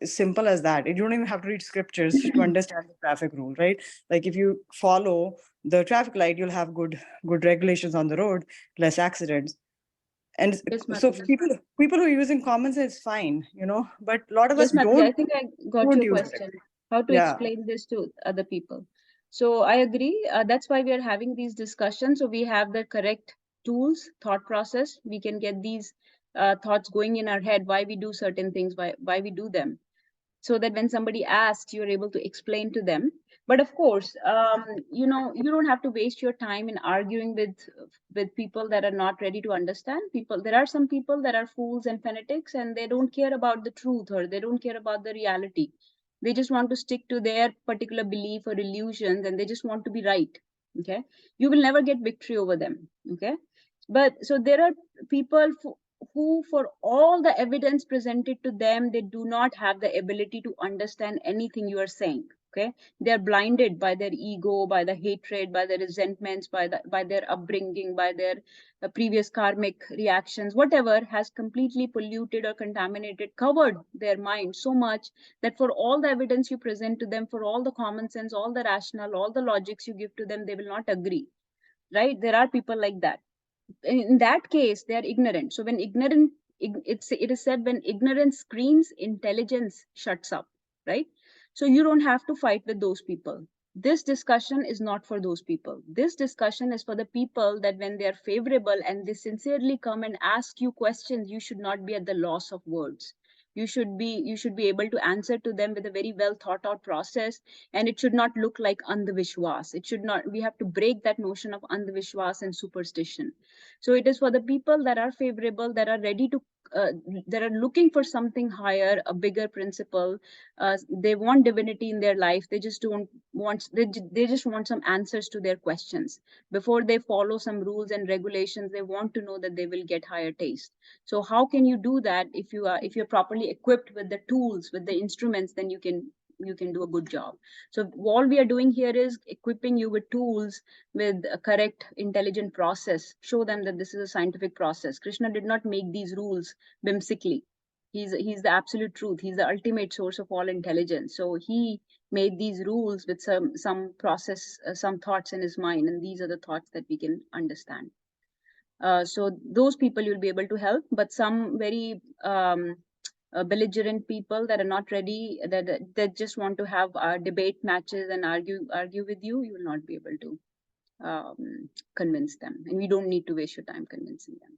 simple as that. You don't even have to read scriptures to understand the traffic rule, right? Like if you follow the traffic light, you'll have good regulations on the road, less accidents. And yes, so people who are using common sense, fine, but a lot of yes, us don't. I think I got your question. How to explain this to other people. So I agree. That's why we are having these discussions. So we have the correct tools, thought process. We can get these thoughts going in our head, why we do certain things, why we do them. So that when somebody asks, you're able to explain to them. But of course, you don't have to waste your time in arguing with people that are not ready to understand. There are some people that are fools and fanatics, and they don't care about the truth, or they don't care about the reality. They just want to stick to their particular belief or illusions, and they just want to be right. Okay, you will never get victory over them. Okay, but so there are people who, for all the evidence presented to them, they do not have the ability to understand anything you are saying. Okay, they are blinded by their ego, by the hatred, by the resentments, by their upbringing, by their previous karmic reactions. Whatever has completely polluted or contaminated, covered their mind so much that for all the evidence you present to them, for all the common sense, all the rational, all the logics you give to them, they will not agree. Right? There are people like that. In that case, they are ignorant. So when it is said, when ignorance screams, intelligence shuts up. Right? So you don't have to fight with those people. This discussion is not for those people. This discussion is for the people that when they are favorable and they sincerely come and ask you questions, you should not be at the loss of words. You should be able to answer to them with a very well thought out process, and it should not look like andhvishwas. It should not. We have to break that notion of andhvishwas and superstition. So it is for the people that are favorable, that are ready to that are looking for something higher, a bigger principle. They want divinity in their life. They just don't want, they just want some answers to their questions. Before they follow some rules and regulations, they want to know that they will get higher taste. So how can you do that if you're properly equipped with the tools, with the instruments? Then you can do a good job. So all we are doing here is equipping you with tools, with a correct, intelligent process. Show them that this is a scientific process. Krishna did not make these rules whimsically. He's the absolute truth. He's the ultimate source of all intelligence. So he made these rules with some process, some thoughts in his mind, and these are the thoughts that we can understand. So those people you'll be able to help, but some very belligerent people that are not ready, that just want to have debate matches and argue with you, you will not be able to convince them, and we don't need to waste your time convincing them.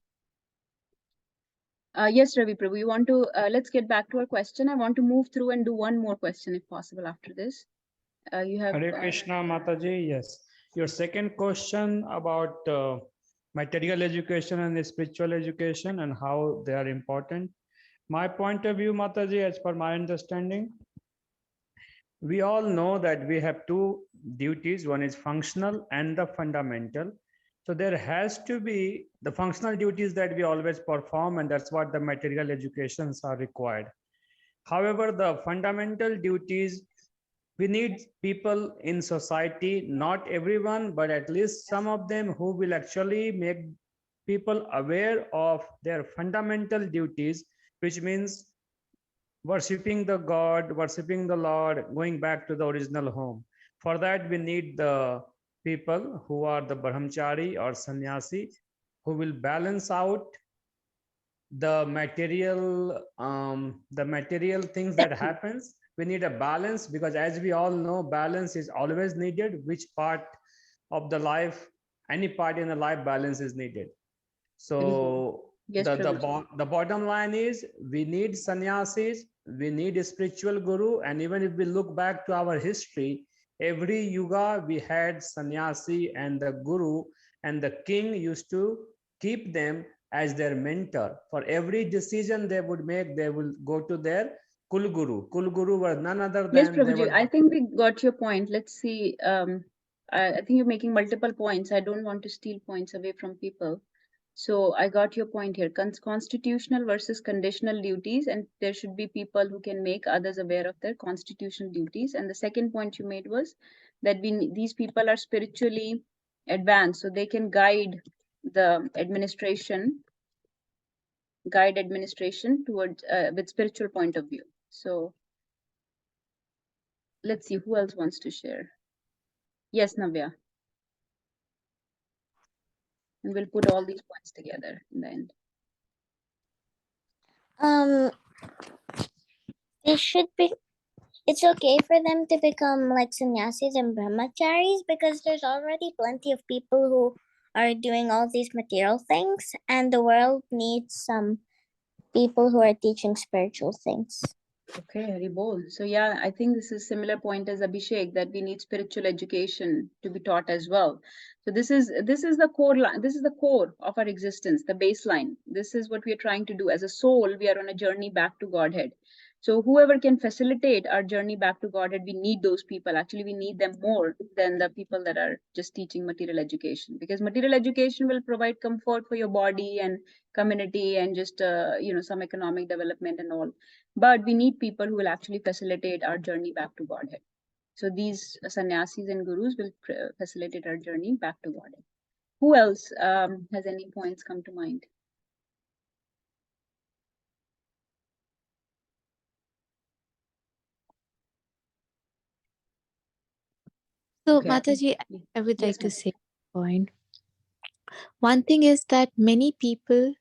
Yes, Ravi Prabhu, you want to, let's get back to our question. I want to move through and do one more question if possible after this. You have Hare Krishna Mataji. Yes, your second question about material education and spiritual education and how they are important. My point of view, Mataji, as per my understanding, we all know that we have two duties. One is functional and the fundamental. So there has to be the functional duties that we always perform, and that's what the material educations are required. However, the fundamental duties, we need people in society, not everyone, but at least some of them, who will actually make people aware of their fundamental duties, which means worshipping the God, worshipping the Lord, going back to the original home. For that, we need the people who are the brahmachari or sannyasi, who will balance out the material things that happens. We need a balance, because as we all know, balance is always needed. Which part of the life, any part in the life, balance is needed. So yes, the bottom line is, we need sannyasis, we need a spiritual guru. And even if we look back to our history, every yuga we had sannyasi and the guru, and the king used to keep them as their mentor. For every decision they would make, they will go to their Kulguru. Kulguru was none other than... Yes, Prabhuji, I think we got your point. Let's see. I think you're making multiple points. I don't want to steal points away from people. So I got your point here. Constitutional versus conditional duties, and there should be people who can make others aware of their constitutional duties. And the second point you made was that these people are spiritually advanced, so they can guide the administration towards with spiritual point of view. So let's see who else wants to share. Yes, Navya. And we'll put all these points together in the end. They should be, it's okay for them to become like sannyasis and brahmacharis, because there's already plenty of people who are doing all these material things, and the world needs some people who are teaching spiritual things. Okay, Haribol. So yeah, I think this is similar point as Abhishek, that we need spiritual education to be taught as well. So this is the core. This is the core of our existence, the baseline. This is what we are trying to do as a soul. We are on a journey back to Godhead. So whoever can facilitate our journey back to Godhead, we need those people. Actually, we need them more than the people that are just teaching material education, because material education will provide comfort for your body and community and just, some economic development and all. But we need people who will actually facilitate our journey back to Godhead. So these sannyasis and gurus will facilitate our journey back to Godhead. Who else has any points come to mind? So, Okay. Mataji, I would Yes, like to ma'am. say a point. One thing is that many people,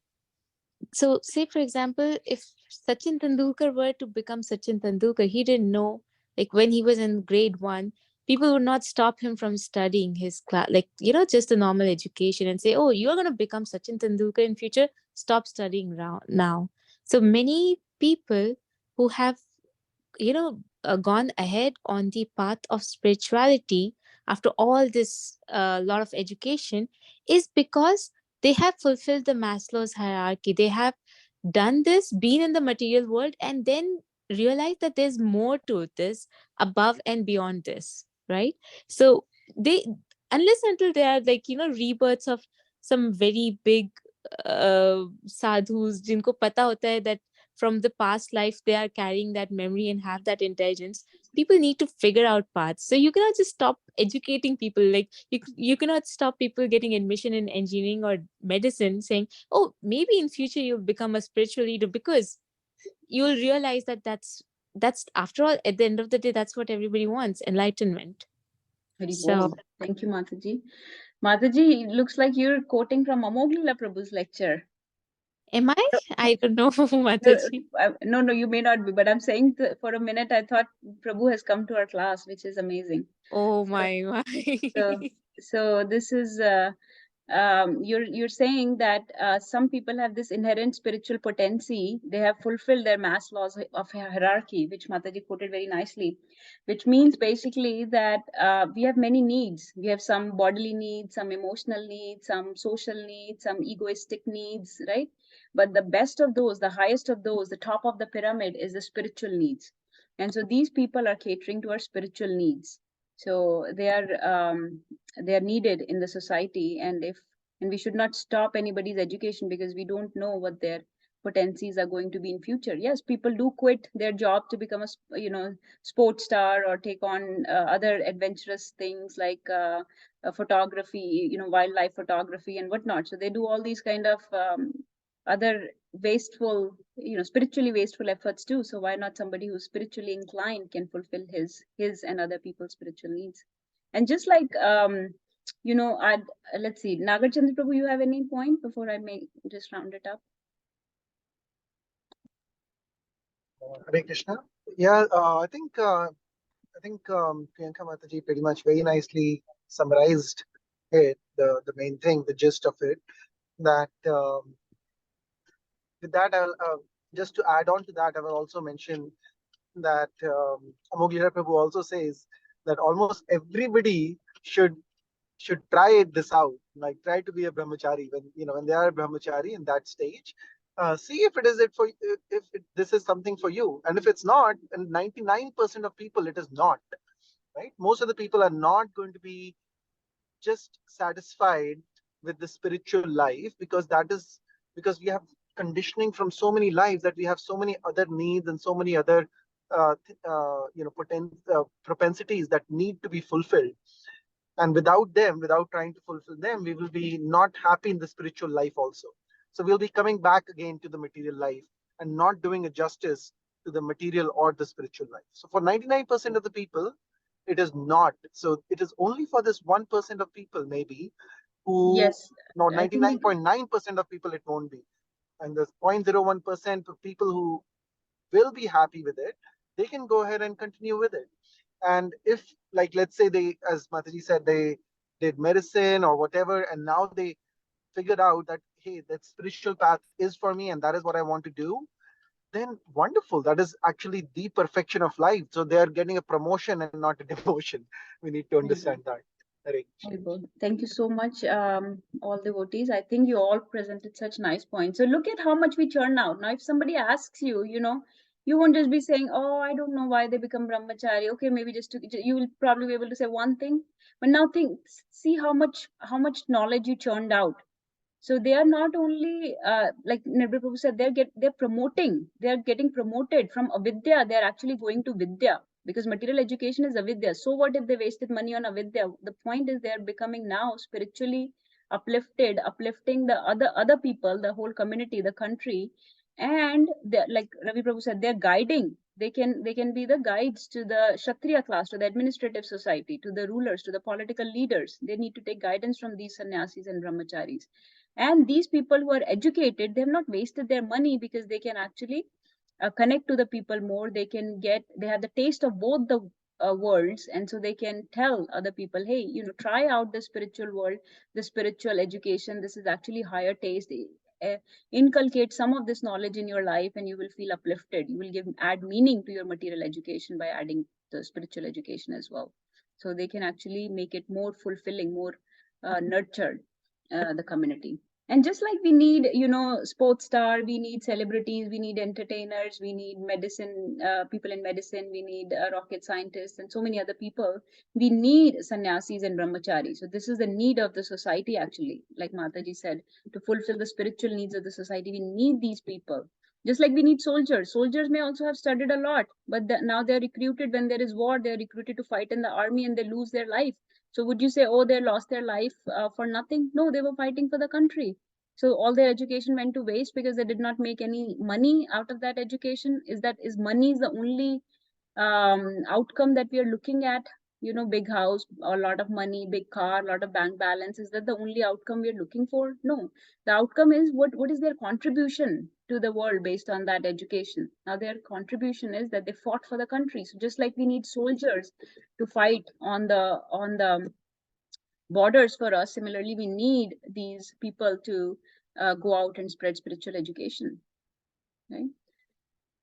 so say for example, if Sachin Tendulkar were to become Sachin Tendulkar, he didn't know, like when he was in grade 1, people would not stop him from studying his class, like, just a normal education, and say, oh, you're going to become Sachin Tendulkar in future, stop studying now. So many people who have gone ahead on the path of spirituality after all this lot of education is because they have fulfilled the Maslow's hierarchy. They have done this, been in the material world, and then realized that there's more to this above and beyond this, right? So they, unless until they are like rebirths of some very big sadhus jinko pata hota hai that from the past life they are carrying that memory and have that intelligence, people need to figure out paths. So you cannot just stop educating people, like you cannot stop people getting admission in engineering or medicine saying, oh, maybe in future you'll become a spiritual leader, because you'll realize that that's after all, at the end of the day, that's what everybody wants, enlightenment. Very So well. Thank you, Mataji. Mataji, it looks like you're quoting from Amoghila Prabhu's lecture. am I don't know, No, Mataji. no, you may not be, but I'm saying for a minute, I thought Prabhu has come to our class, which is amazing. Oh So, my. so this is, you're saying that some people have this inherent spiritual potency. They have fulfilled their mass laws of hierarchy, which Mataji quoted very nicely, which means basically that we have many needs. We have some bodily needs, some emotional needs, some social needs, some egoistic needs, right? But the best of those, the highest of those, the top of the pyramid is the spiritual needs. And so these people are catering to our spiritual needs. So they are needed in the society, and we should not stop anybody's education because we don't know what their potencies are going to be in future. Yes, people do quit their job to become a sports star or take on other adventurous things like photography, wildlife photography and whatnot. So they do all these kind of other wasteful, spiritually wasteful efforts too. So why not somebody who's spiritually inclined can fulfill his and other people's spiritual needs? And just like I'd let's see, Nagarchandra Prabhu, you have any point before I may just round it up? Hare Krishna. Yeah, I think Priyanka Mataji pretty much very nicely summarized it, the main thing, the gist of it. That with that, I'll just to add on to that, I will also mention that Amoghila Prabhu also says that almost everybody should try this out, like try to be a brahmachari when they are a brahmachari in that stage. See if it is it for this is something for you, and if it's not, and 99% of people it is not, right? Most of the people are not going to be just satisfied with the spiritual life, because we have conditioning from so many lives that we have so many other needs and so many other propensities that need to be fulfilled. And without them, without trying to fulfill them, we will be not happy in the spiritual life also. So we'll be coming back again to the material life and not doing a justice to the material or the spiritual life. So for 99% of the people, it is not. So it is only for this 1% of people maybe who, Yes, no, I think 99.9% of people it won't be. And the 0.01% of people who will be happy with it, they can go ahead and continue with it. And if, like, let's say they, as Mataji said, they did medicine or whatever, and now they figured out that, hey, that spiritual path is for me and that is what I want to do, then wonderful. That is actually the perfection of life. So they are getting a promotion and not a demotion. We need to understand that. very good. Thank you so much, all devotees. I think you all presented such nice points. So look at how much we churn out. Now, if somebody asks you, You won't just be saying, oh, I don't know why they become brahmachari. Okay, maybe you will probably be able to say one thing, but now see how much knowledge you churned out. So they are not only like Nirbhay Prabhu said, they're getting promoted from avidya. They're actually going to vidya, because material education is avidya. So what if they wasted money on avidya? The point is they're becoming now spiritually uplifting the other people, the whole community, the country. And like Ravi Prabhu said, they're guiding. They can be the guides to the Kshatriya class, to the administrative society, to the rulers, to the political leaders. They need to take guidance from these sannyasis and brahmacharis. And these people who are educated, they have not wasted their money, because they can actually connect to the people more. They have the taste of both the worlds, and so they can tell other people, hey, try out the spiritual world, the spiritual education. This is actually higher taste. Inculcate some of this knowledge in your life, and you will feel uplifted. You will add meaning to your material education by adding the spiritual education as well. So they can actually make it more fulfilling, more nurtured, the community. And just like we need, sports star, we need celebrities, we need entertainers, we need medicine, people in medicine, we need rocket scientists, and so many other people. We need sannyasis and brahmacharis. So this is the need of the society, actually. Like Mataji said, to fulfill the spiritual needs of the society, we need these people. Just like we need soldiers. Soldiers may also have studied a lot, but now they're recruited when there is war. They're recruited to fight in the army, and they lose their life. So would you say, oh, they lost their life for nothing? No, they were fighting for the country. So all their education went to waste because they did not make any money out of that education. Is money the only outcome that we are looking at? Big house, a lot of money, big car, a lot of bank balance. Is that the only outcome we're looking for? No. The outcome is what is their contribution to the world based on that education. Now their contribution is that they fought for the country. So just like we need soldiers to fight on the borders for us, similarly we need these people to go out and spread spiritual education, right?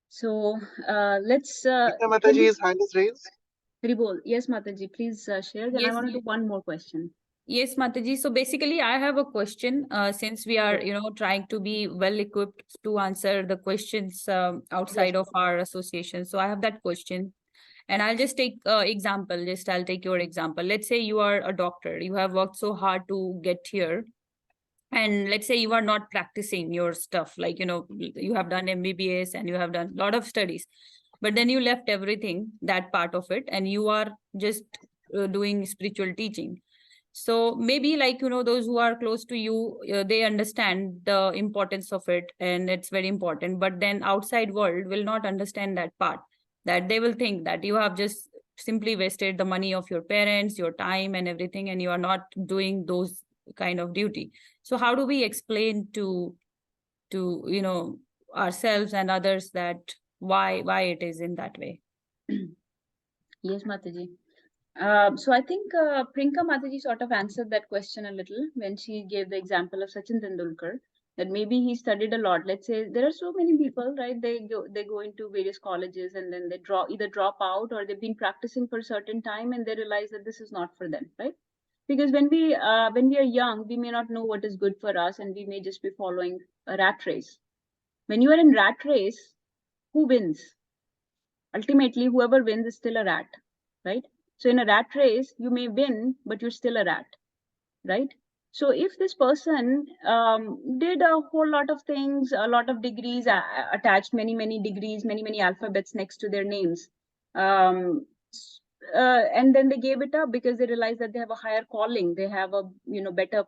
So let's Mataji's hand is raised. Ribol. Yes, Mataji, please share. Then I Yes, want to do one more question. Yes, Mataji. So basically, I have a question. Since we are, trying to be well equipped to answer the questions outside of our association, so I have that question, and I'll just take example. I'll take your example. Let's say you are a doctor. You have worked so hard to get here, and let's say you are not practicing your stuff. Like you have done MBBS and you have done a lot of studies, but then you left everything, that part of it, and you are just doing spiritual teaching. So maybe those who are close to you, they understand the importance of it, and it's very important. But then outside world will not understand that part, that they will think that you have just simply wasted the money of your parents, your time and everything, and you are not doing those kind of duty. So how do we explain to ourselves and others that why it is in that way? Yes, Mataji. So I think Prinka Mataji sort of answered that question a little when she gave the example of Sachin Tendulkar, that maybe he studied a lot. Let's say there are so many people, right? They go into various colleges, and then they either drop out, or they've been practicing for a certain time and they realize that this is not for them, right? Because when we are young, we may not know what is good for us, and we may just be following a rat race. When you are in rat race, who wins? Ultimately, whoever wins is still a rat, right? So in a rat race, you may win, but you're still a rat, right? So if this person did a whole lot of things, a lot of degrees, attached many degrees, many alphabets next to their names, and then they gave it up because they realized that they have a higher calling, they have a better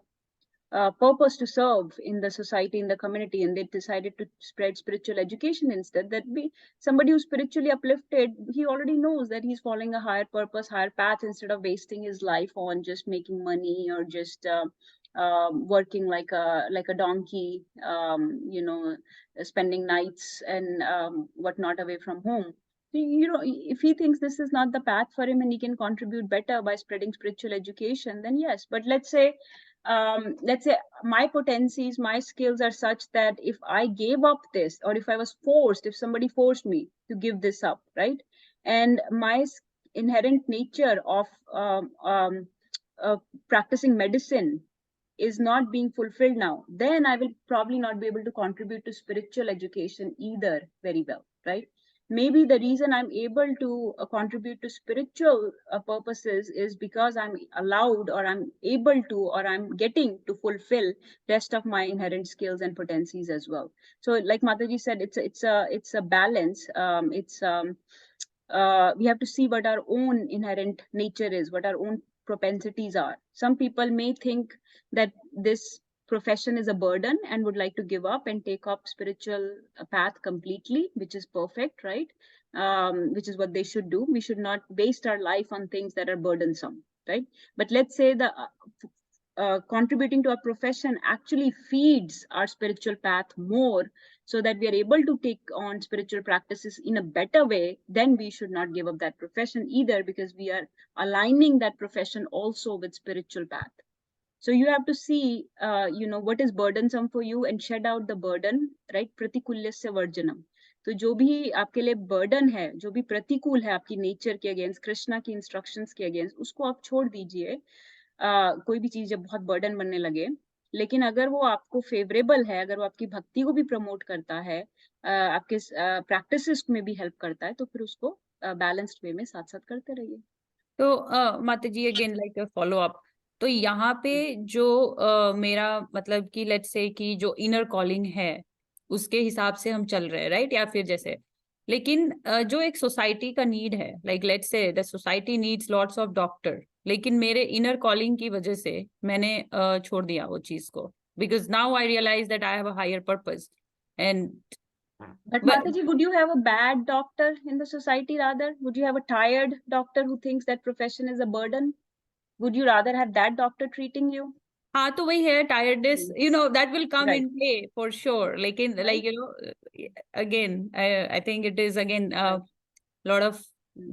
purpose to serve in the society, in the community, and they decided to spread spiritual education instead. That somebody who's spiritually uplifted, he already knows that he's following a higher purpose, higher path, instead of wasting his life on just making money or just working like a donkey, spending nights and whatnot away from home. If he thinks this is not the path for him and he can contribute better by spreading spiritual education, then yes. But let's say my potencies, my skills are such that if I gave up this, or if I was forced, if somebody forced me to give this up, right? And my inherent nature of practicing medicine is not being fulfilled now, then I will probably not be able to contribute to spiritual education either very well, right? maybe the reason I'm able to contribute to spiritual purposes is because I'm allowed, or I'm able to, or I'm getting to fulfill rest of my inherent skills and potencies as well. So like Mataji said, it's a balance. We have to see what our own inherent nature is, what our own propensities are. Some people may think that this profession is a burden and would like to give up and take up spiritual path completely, which is perfect, right? Which is what they should do. We should not waste our life on things that are burdensome, right? But let's say the contributing to our profession actually feeds our spiritual path more, so that we are able to take on spiritual practices in a better way, then we should not give up that profession either, because we are aligning that profession also with spiritual path. So you have to see, what is burdensome for you and shed out the burden, right? Pratikulyasya varjanam. तो जो भी आपके लिए burden है, जो भी प्रतिकूल है आपकी नेचर के अगेंस्ट, कृष्णा की इंस्ट्रक्शंस के अगेंस्ट, उसको आप छोड़ दीजिए। कोई भी चीज जब बहुत बर्डन बनने लगे, लेकिन अगर वो आपको फेवरेबल है, अगर वो आपकी भक्ति को भी प्रमोट करता है, आपके प्रैक्टिसेस में भी हेल्प करता है, तो फिर उसको बैलेंस्ड वे में साथ साथ करते रहिए। तो माता जी again like a follow up, तो यहाँ पे जो मेरा मतलब कि लेट्स से कि जो इनर कॉलिंग है उसके हिसाब से हम चल रहे हैं, राइट? या फिर जैसे, लेकिन जो एक सोसाइटी का नीड है, like let's say the society needs lots of doctor, लेकिन मेरे इनर कॉलिंग की वजह से मैंने छोड़ दिया वो चीज को, because now I realize that I have a higher purpose and But Mataji, would you have a bad doctor in the society rather? Would you have a tired doctor who thinks that profession is a burden? Would you rather have that doctor treating you? हाँ, तो वही है tiredness, that will come Right. in play for sure. लेकिन like again, I think it is again a lot of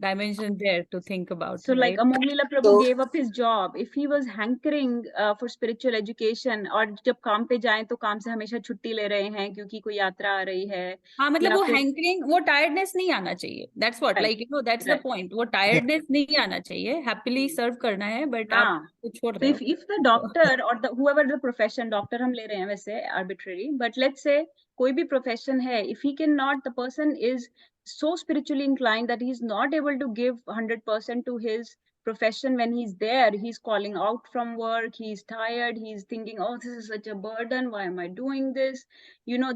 dimensions there to think about. So like right? Amoglila Prabhu gave up his job. If he was hankering for spiritual education, और जब काम पे जाएं तो काम से हमेशा छुट्टी ले रहे हैं क्योंकि कोई यात्रा आ रही है, हाँ, मतलब या वो फिर हैंकरिंग, वो टायर्डनेस नहीं आना चाहिए, that's what, Right. Like that's the Right. Point, वो टायर्डनेस नहीं आना चाहिए, हैप्पीली सर्व करना है, बट आप हाँ, कुछ छोड़ so रहे हो। if the doctor or the whoever the profession, doctor हम ले रहे हैं वैसे arbitrary, but let's say कोई भी profession है, if he cannot, the person is so spiritually inclined that he's not able to give 100% to his profession when he's there, he's calling out from work, he's tired, he's thinking, oh, this is such a burden, why am I doing this?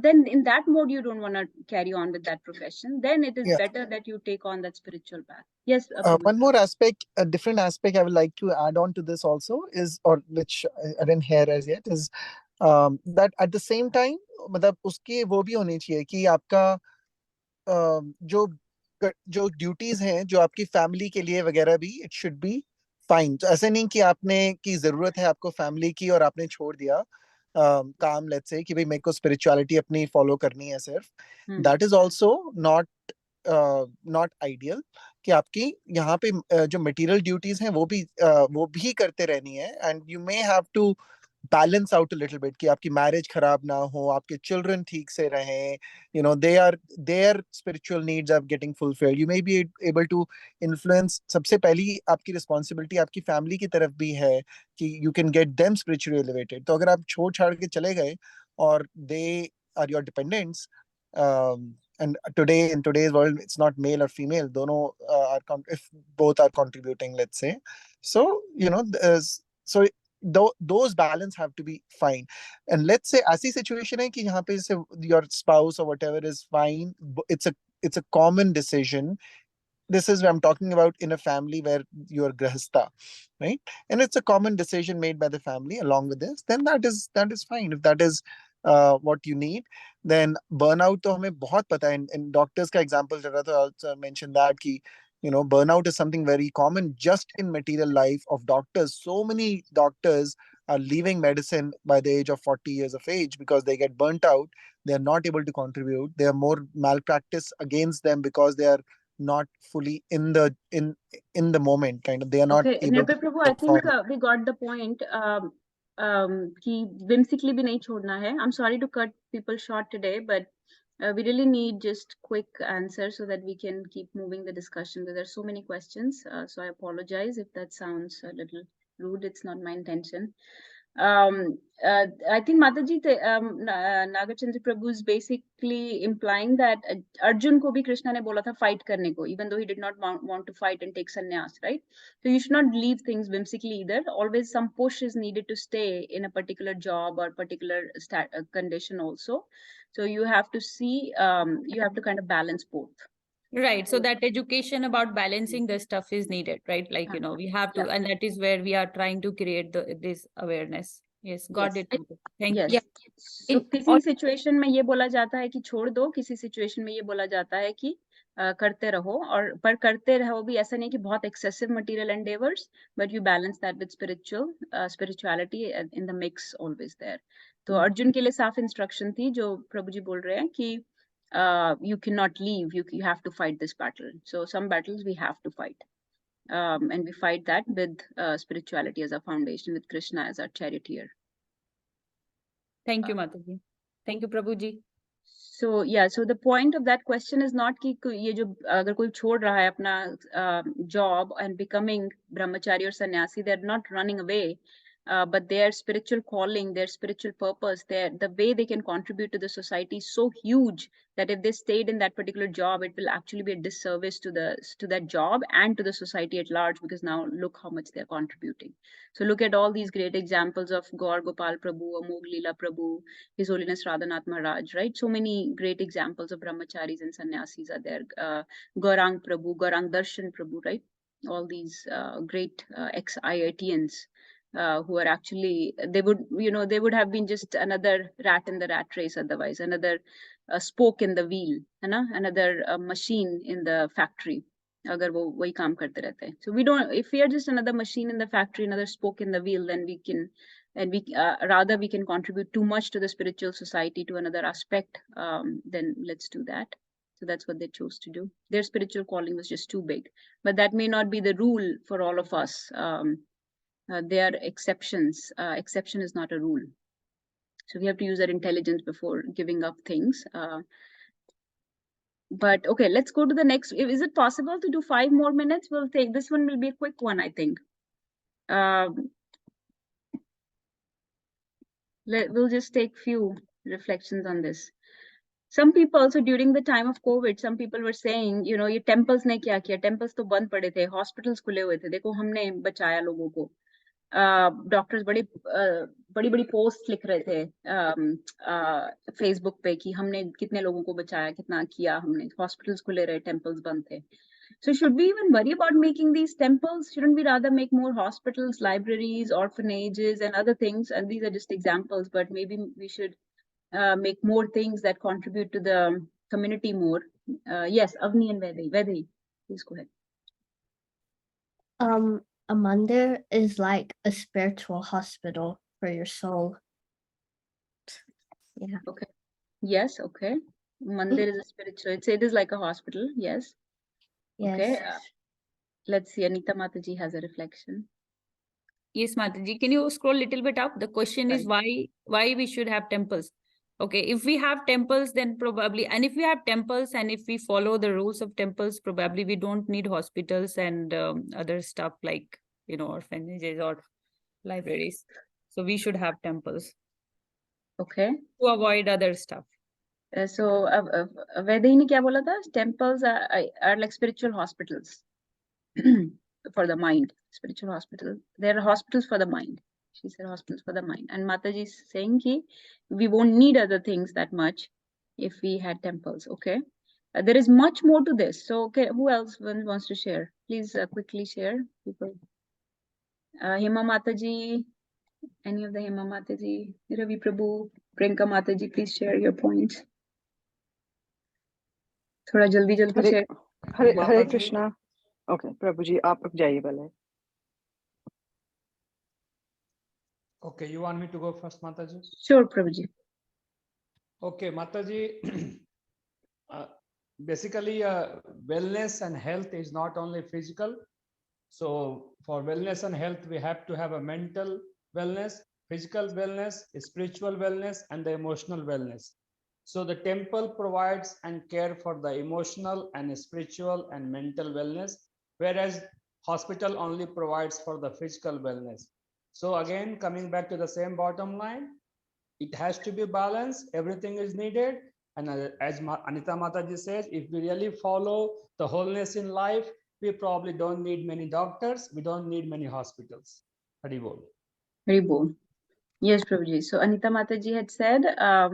Then in that mode, you don't want to carry on with that profession. Then it is Yeah. better that you take on that spiritual path. Yes. One more aspect, a different aspect I would like to add on to this also is, or which I didn't hear as yet, is that at the same time, मतलब उसके वो भी होनी चाहिए कि आपका जो duties हैं जो आपकी फैमिली के लिए वगैरह भी, इट शुड बी फाइन। तो ऐसे नहीं कि आपने की जरूरत है आपको फैमिली की और आपने छोड़ दिया काम, लेट्स से कि भाई मेरे को स्पिरिचुअलिटी अपनी फॉलो करनी है सिर्फ, that is also not not ideal. कि आपकी यहाँ पे जो मटेरियल ड्यूटीज हैं वो भी करते रहनी है, and you may have to balance out a little bit कि आपकी मैरिज खराब ना हो, आपके चिल्ड्रन ठीक से रहें, their spiritual needs are getting fulfilled, you may be able to influence. सबसे पहली आपकी रिस्पॉन्सिबिलिटी आपकी फैमिली की तरफ भी है कि you can get them spiritually elevated. तो अगर आप छोड़ छाड़ के चले गए और they are your dependents, and in today's world it's not male or female, dono if both are contributing, let's say, so so those balance have to be fine. And let's say ऐसी situation है कि यहाँ पे जैसे your spouse or whatever is fine, it's a common decision. This is what I'm talking about in a family where you're grahastha, right? And it's a common decision made by the family along with this, then that is fine. If that is what you need, then burnout तो हमें बहुत पता है, in doctors का example जरा तो also mention that कि burnout is something very common just in material life of doctors. So many doctors are leaving medicine by the age of 40 years of age because they get burnt out. They are not able to contribute. There are more malpractice against them because they are not fully in the moment, kind of, they are not Okay, able to Nirpay Prabhu, I perform. think we got the point. कि whimsically भी नहीं छोड़ना है. I'm sorry to cut people short today, but we really need just quick answers so that we can keep moving the discussion. There are so many questions, so I apologize if that sounds a little rude. It's not my intention. I think Mataji, Nagachandra Prabhu is basically implying that Arjun ko bhi Krishna ne bola tha fight karne ko, even though he did not want to fight and take sannyas, right? So you should not leave things whimsically either. Always some push is needed to stay in a particular job or particular condition also. So you have to see, you have to kind of balance both. Right. So that education about balancing the stuff is needed, right? Like, we have to, and that is where we are trying to create this awareness. Yes, got Yes. it. Thank Yes. you. So किसी situation में ये बोला जाता है कि छोड़ दो, किसी सिचुएशन में ये बोला जाता है कि करते रहो, और पर करते रहो भी ऐसा नहीं कि बहुत excessive material endeavors, but you balance that with spirituality in the mix always there. तो अर्जुन के लिए साफ इंस्ट्रक्शन थी जो प्रभु जी बोल रहे हैं कि you cannot leave, you have to fight this battle. So some battles we have to fight, and we fight that with spirituality as our foundation, with Krishna as our charioteer. Thank you, Mataji. Thank you, Prabhuji. So yeah, so the point of that question is not कि ये जो अगर कोई छोड़ रहा है अपना job and becoming brahmachari or sannyasi, they're not running away, but their spiritual calling, their spiritual purpose, the way they can contribute to the society is so huge that if they stayed in that particular job, it will actually be a disservice to that job and to the society at large, because now look how much they're contributing. So look at all these great examples of Gaur Gopal Prabhu, Amog Leela Prabhu, His Holiness Radhanath Maharaj, right? So many great examples of brahmacharis and sannyasis are there. Gaurang Prabhu, Gaurang Darshan Prabhu, right? All these great ex-IITians who are actually, they would have been just another rat in the rat race otherwise, another spoke in the wheel, another machine in the factory. अगर वो वही काम करते रहते हैं. So we don't, if we are just another machine in the factory, another spoke in the wheel, then we can, and we rather we can contribute too much to the spiritual society, to another aspect, then let's do that. So that's what they chose to do. Their spiritual calling was just too big, but that may not be the rule for all of us. There are exceptions. Exception is not a rule. So we have to use our intelligence before giving up things. But okay, let's go to the next. Is it possible to do 5 more minutes? We'll take, this one will be a quick one, I think. We'll just take few reflections on this. Some people also, during the time of COVID, some people were saying, ये temples ने क्या किया? Temples तो बंद पड़े थे, hospitals खुले हुए थे. देखो हमने बचाया लोगों को. डॉक्टर्स बड़ी बड़ी पोस्ट लिख रहे थे फेसबुक पे कि हमने कितने लोगों को बचाया, कितना किया हमने. हॉस्पिटल्स खुले रहे, टेम्पल्स बंद थे. So should we even worry about making these temples? Shouldn't we rather make more hospitals, libraries, orphanages, and other things? And these are just examples, but maybe we should make more things that contribute to the community more. Yes, Avni and Vedhi, please go ahead. A mandir is like a spiritual hospital for your soul. Yeah. Okay. Yes. Okay. Mandir is a spiritual. It is like a hospital. Yes. Yes. Okay. Let's see. Anita Mataji has a reflection. Yes, Mataji. Can you scroll a little bit up? The question is why we should have temples. Okay, if we have temples, then probably, and if we have temples and if we follow the rules of temples, probably we don't need hospitals and other stuff like, orphanages or libraries. So we should have temples. Okay. To avoid other stuff. So, Vedhi ne kya bola tha? Temples are like spiritual hospitals for the mind. Spiritual hospital. There are hospitals for the mind. She said hospitals for the mind. And Mataji is saying ki we won't need other things that much if we had temples. Okay. There is much more to this. So, okay, who else wants to share? Please quickly share. People. Hema Mataji, any of the Hema Mataji, Ravi Prabhu, Priyanka Mataji, please share your points. थोड़ा जल्दी share. Hare Krishna. Okay, Prabhuji, आप रुक जाइए पहले. Okay, you want me to go first, Mataji? Sure, Prabhuji. Okay, Mataji. Basically, wellness and health is not only physical. So for wellness and health, we have to have a mental wellness, physical wellness, spiritual wellness, and the emotional wellness. So the temple provides and care for the emotional and spiritual and mental wellness, whereas hospital only provides for the physical wellness. So again, coming back to the same bottom line, it has to be balanced. Everything is needed. And as Anita Mataji says, if we really follow the wholeness in life, we probably don't need many doctors. We don't need many hospitals. Haribol. Haribol. Yes, Prabhuji. So Anita Mataji had said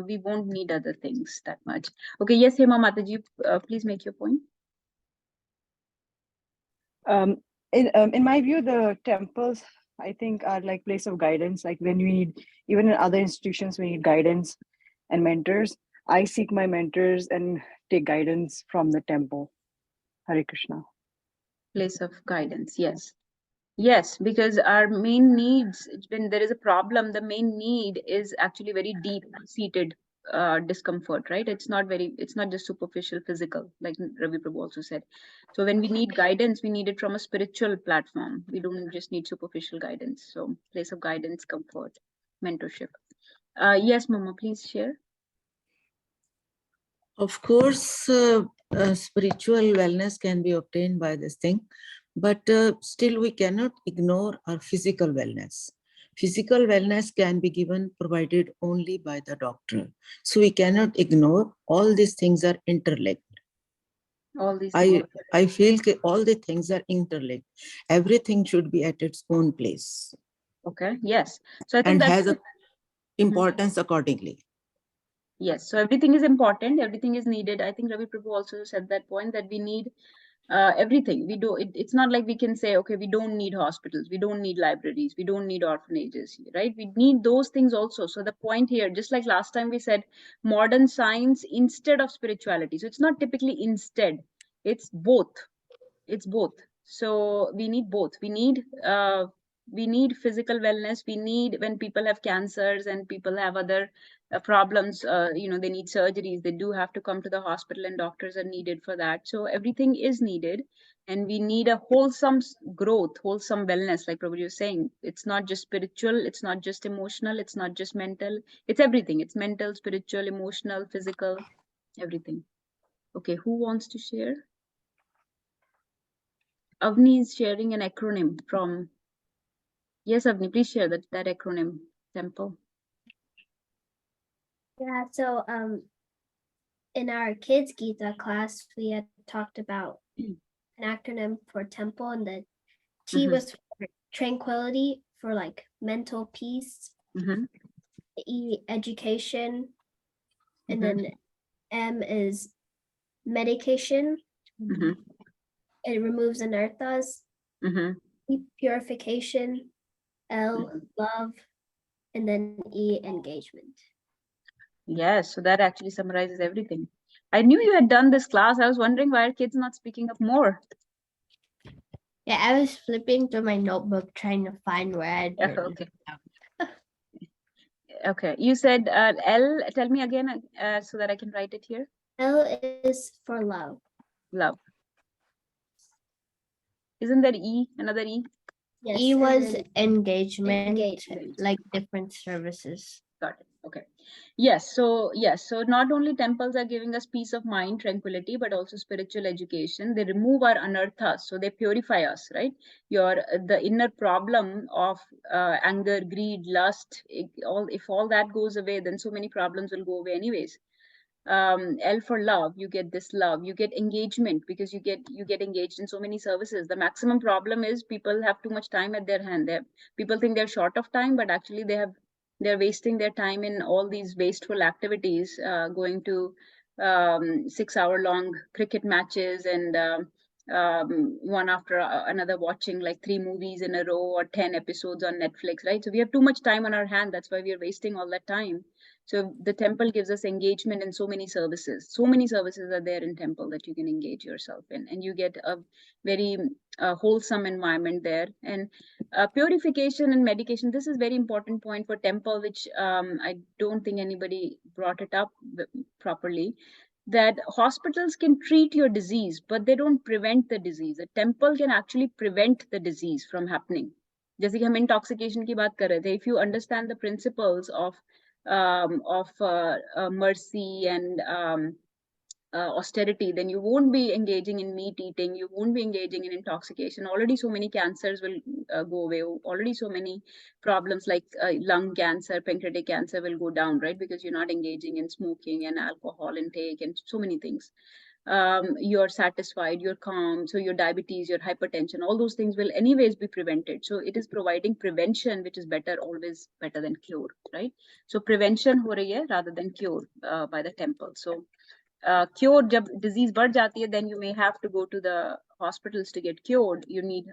we won't need other things that much. Okay, yes, Hema Mataji, please make your point. In my view, the temples, I think, are like place of guidance. Like when we need, even in other institutions, we need guidance and mentors. I seek my mentors and take guidance from the temple. Hare Krishna. Place of guidance, yes. Yes, because our main needs, when there is a problem, the main need is actually very deep-seated discomfort, right? It's not just superficial physical, like Ravi Prabhu also said. So when we need guidance, we need it from a spiritual platform. We don't just need superficial guidance. So place of guidance, comfort, mentorship. Yes, Mama, please share. Of course, spiritual wellness can be obtained by this thing, but still we cannot ignore our physical wellness. Physical wellness can be given, provided only by the doctor. So we cannot ignore all these things are interlinked. All these I feel that all the things are interlinked. Everything should be at its own place. Okay, yes. So I think and that's has an importance accordingly. Yes, so everything is important, everything is needed. I think Ravi Prabhu also said that point that we need everything. It's not like we can say, okay, we don't need hospitals, we don't need libraries, we don't need orphanages, right? We need those things also. So the point here, just like last time we said, modern science instead of spirituality. So it's not typically instead, it's both. It's both. So we need both. We need physical wellness. We need, when people have cancers and people have other problems, they need surgeries, they do have to come to the hospital, and doctors are needed for that. So everything is needed, and we need a wholesome growth, wholesome wellness, like Prabhuji was saying. It's not just spiritual, it's not just emotional, it's not just mental, it's everything. It's mental, spiritual, emotional, physical, everything. Okay, who wants to share? Avni is sharing an acronym from. Yes, Avni, please share that acronym. Temple. Yeah, so in our kids Gita class, we had talked about an acronym for temple, and the T was for tranquility, for like mental peace. The E, education, and then M is medication. It removes anarthas. E, purification. L, love, and then E, engagement. Yes, so that actually summarizes everything. I knew you had done this class. I was wondering why are kids not speaking up more? Yeah, I was flipping through my notebook trying to find where I'd written. Okay. Okay, you said L. Tell me again so that I can write it here. L is for love. Love. Isn't there E? Another E? Yes, E was engagement, like different services. Got it. Okay. Yes. So not only temples are giving us peace of mind, tranquility, but also spiritual education. They remove our anarthas, so they purify us, right? The inner problem of anger, greed, lust, if all that goes away, then so many problems will go away anyways. L for love, you get this love, you get engagement, because you get engaged in so many services. The maximum problem is people have too much time at their hand. People think they're short of time, but actually they're wasting their time in all these wasteful activities, going to 6-hour long cricket matches and one after another, watching like 3 movies in a row or 10 episodes on Netflix, right? So we have too much time on our hand. That's why we are wasting all that time. So the temple gives us engagement in so many services. So many services are there in temple that you can engage yourself in, and you get a very wholesome environment there. And purification and medication, this is very important point for temple, which I don't think anybody brought it up properly, that hospitals can treat your disease, but they don't prevent the disease. A temple can actually prevent the disease from happening. जैसे कि हम intoxication की बात कर रहे थे, if you understand the principles of mercy and austerity, then you won't be engaging in meat eating, you won't be engaging in intoxication. Already so many cancers will go away. Already so many problems like lung cancer, pancreatic cancer will go down, right? Because you're not engaging in smoking and alcohol intake and so many things. You're satisfied, you're calm, so your diabetes, your hypertension, all those things will anyways be prevented. So it is providing prevention, which is better, always better than cure, right? So prevention ho rahi hai rather than cure by the temple. So cure, jab disease बढ़ जाती है, then you may have to go to the hospitals to get cured. You need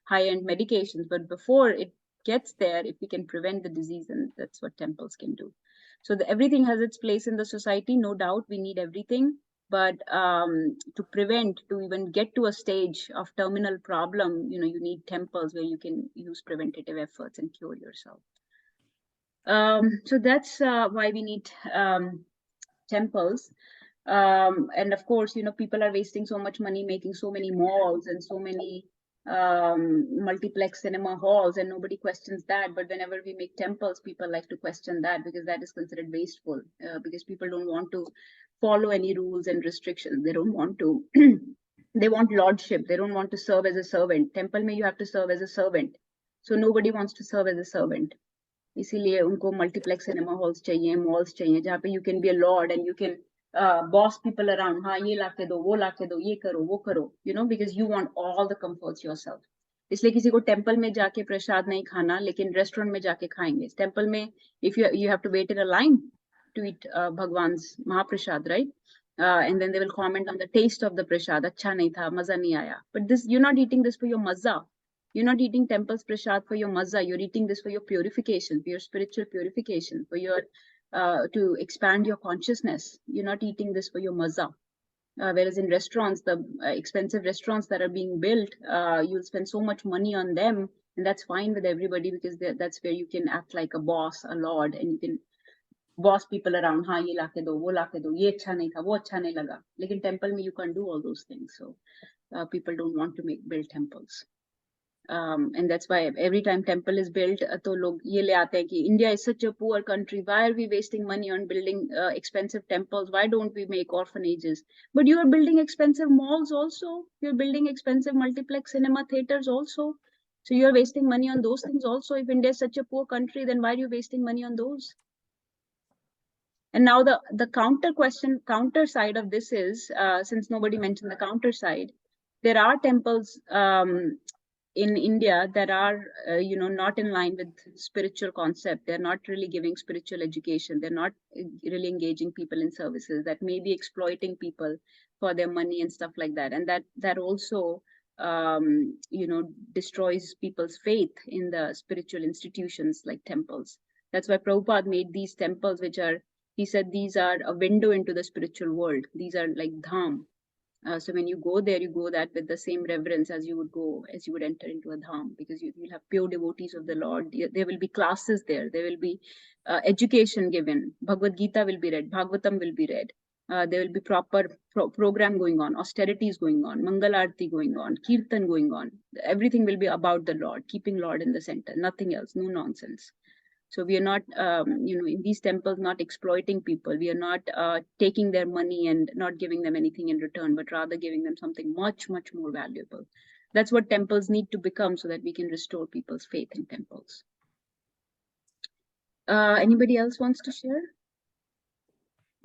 high-end medications, but before it gets there, if we can prevent the disease, and that's what temples can do. So everything has its place in the society, no doubt. We need everything, but to prevent, to even get to a stage of terminal problem, you need temples where you can use preventative efforts and cure yourself. So that's why we need temples. And of course, people are wasting so much money making so many malls and so many multiplex cinema halls, and nobody questions that. But whenever we make temples, people like to question that, because that is considered wasteful, because people don't want to follow any rules and restrictions. They don't want to. They want lordship. They don't want to serve as a servant. Temple mein you have to serve as a servant. So nobody wants to serve as a servant. इसीलिए उनको multiplex cinema halls चाहिए, malls चाहिए, जहाँ पे you can be a lord and you can boss people around. हाँ, ये लाके दो, वो लाके दो, ये करो, वो करो, because you want all the comforts yourself. इसलिए किसी को temple में जाके प्रसाद नहीं खाना, लेकिन restaurant में जाके खाएंगे. Temple में, if you have to wait in a line to eat Bhagwan's Mahaprasad, right? And then they will comment on the taste of the prasad. अच्छा नहीं था, मजा नहीं आया. But this, you're not eating this for your mazza. You're not eating temple's prasad for your mazza. You're eating this for your purification, for your spiritual purification, for your to expand your consciousness. You're not eating this for your mazza. Whereas in restaurants, the expensive restaurants that are being built, you'll spend so much money on them, and that's fine with everybody, because that's where you can act like a boss, a lord, and you can boss people around. हाँ, ये लाके दो, वो लाके दो, ये अच्छा नहीं था, वो अच्छा नहीं लगा. लेकिन temple में you can't do all those things. So people don't want to build temples. And that's why every time temple is built, तो लोग ये ले आते हैं कि India is such a poor country. Why are we wasting money on building expensive temples? Why don't we make orphanages? But you are building expensive malls also. You're building expensive multiplex cinema theaters also. So you are wasting money on those things also. If India is such a poor country, then why are you wasting money on those? And now the counter side of this is, since nobody mentioned the counter side, there are temples in India that are, not in line with spiritual concept. They're not really giving spiritual education. They're not really engaging people in services, that may be exploiting people for their money and stuff like that. And that also, destroys people's faith in the spiritual institutions like temples. That's why Prabhupada made these temples, he said these are a window into the spiritual world. These are like dham. So when you go there, you go that with the same reverence as you would enter into a dham, because you'll have pure devotees of the Lord. There will be classes there. There will be education given. Bhagavad Gita will be read. Bhagavatam will be read. There will be proper program going on, austerities going on, Mangal Arati going on, Kirtan going on. Everything will be about the Lord, keeping Lord in the center, nothing else, no nonsense. So we are not, in these temples, not exploiting people. We are not taking their money and not giving them anything in return, but rather giving them something much, much more valuable. That's what temples need to become, so that we can restore people's faith in temples. Anybody else wants to share?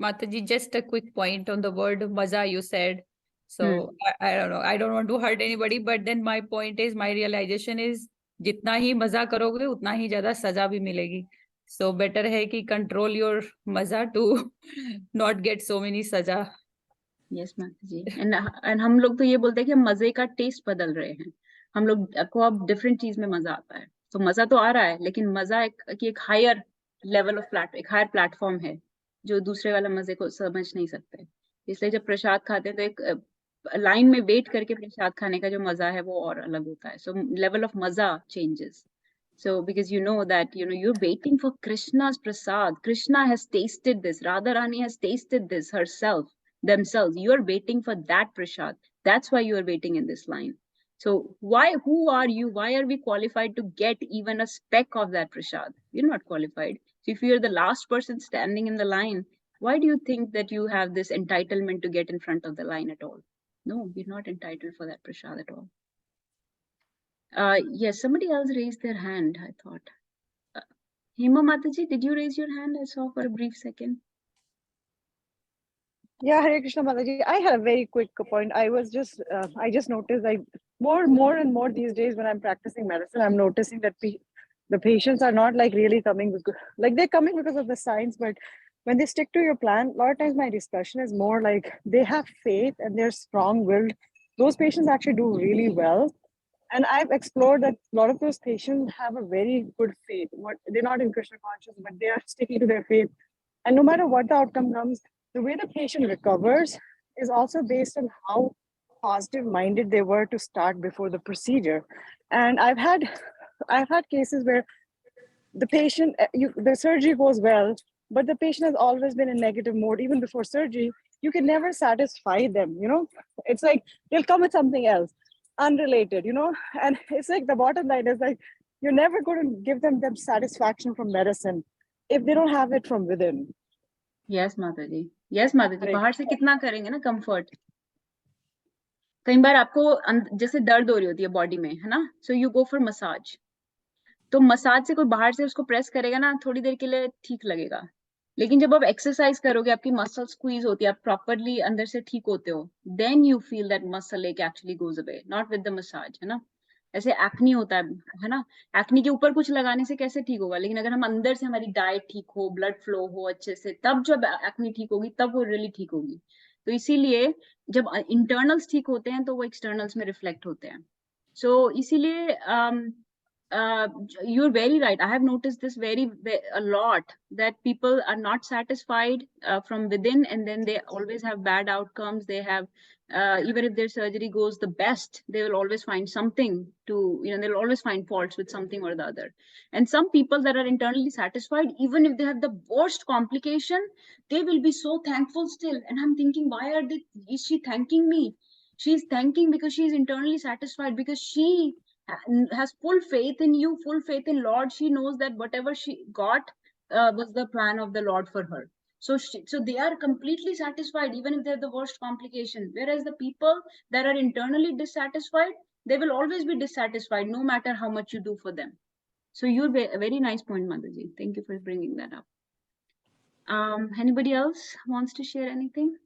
Mataji, just a quick point on the word maza you said. So I don't know. I don't want to hurt anybody, but then my point is, my realization is, जितना ही मजा करोगे उतना ही ज्यादा सजा भी मिलेगी. So better है कि control your maza to not get so many सजा. Yes, Mataji. And हम लोग तो ये बोलते हैं कि हम मजे का टेस्ट बदल रहे हैं. हम लोग को अब डिफरेंट चीज में मजा आता है. तो मजा तो आ रहा है, लेकिन मजा एक हायर लेवल ऑफ एक हायर प्लेटफॉर्म है, जो दूसरे वाला मजे को समझ नहीं सकते. इसलिए जब प्रसाद खाते हैं तो एक लाइन में वेट करके प्रसाद खाने का जो मजा है वो और अलग होता है. So level of maza changes. So because you know that, you're waiting for Krishna's prasad. Krishna has tasted this. Radharani has tasted this themselves. You're waiting for that prasad. That's why you're waiting in this line. So who are you? Why are we qualified to get even a speck of that prasad? We're not qualified. So if you're the last person standing in the line, Why do you think that you have this entitlement to get in front of the line at all? No, you're not entitled for that prasad at all. Yes, somebody else raised their hand, I thought. Hema Mataji, did you raise your hand? I saw for a brief second. Yeah, Hare Krishna Mataji. I had a very quick point. I just noticed like more and more these days when I'm practicing medicine, I'm noticing that the patients are not like really coming like they're coming because of the science, but when they stick to your plan, a lot of times my discussion is more like they have faith and they're strong-willed. Those patients actually do really well. And I've explored that a lot of those patients have a very good faith. They're not in Krishna conscious, but they are sticking to their faith. And no matter what the outcome comes, the way the patient recovers is also based on how positive minded they were to start before the procedure. And I've had cases where the patient, the surgery goes well, but the patient has always been in negative mode even before surgery. You can never satisfy them, it's like they'll come with something else unrelated, and it's like the bottom line is like you're never going to give them satisfaction from medicine if they don't have it from within. Yes, Mataji. Yes, Mataji. बाहर से कितना करेंगे ना comfort. कई बार आपको जैसे दर्द हो रही होती है बॉडी में, है ना? So you go for massage. तो मसाज से कोई बाहर से उसको प्रेस करेगा ना, थोड़ी देर के लिए ठीक लगेगा, लेकिन जब आप एक्सरसाइज करोगे, आपकी मसल स्क्वीज होती है, आप प्रॉपरली अंदर से ठीक होते हो, then you feel that muscle एक actually goes away, not with the massage, है ना? ऐसे एक्नी होता है ना? एक्नी के ऊपर कुछ लगाने से कैसे ठीक होगा, लेकिन अगर हम अंदर से हमारी डाइट ठीक हो, ब्लड फ्लो हो अच्छे से, तब जब एक्नी ठीक होगी, तब वो रियली ठीक होगी. तो इसीलिए जब इंटरनल्स ठीक होते हैं तो वो एक्सटर्नल्स में रिफ्लेक्ट होते हैं. सो इसीलिए you're very right. I have noticed this a lot, that people are not satisfied from within, and then they always have bad outcomes. They have even if their surgery goes the best, they will always find something to, they'll always find faults with something or the other. And some people that are internally satisfied, even if they have the worst complication, they will be so thankful still. And I'm thinking, is she thanking me? She's thanking because she's internally satisfied, because she has full faith in you, full faith in Lord. She knows that whatever she got was the plan of the Lord for her. So they are completely satisfied, even if they have the worst complication. Whereas the people that are internally dissatisfied, they will always be dissatisfied, no matter how much you do for them. So you're a very nice point, Mataji. Thank you for bringing that up. Anybody else wants to share anything?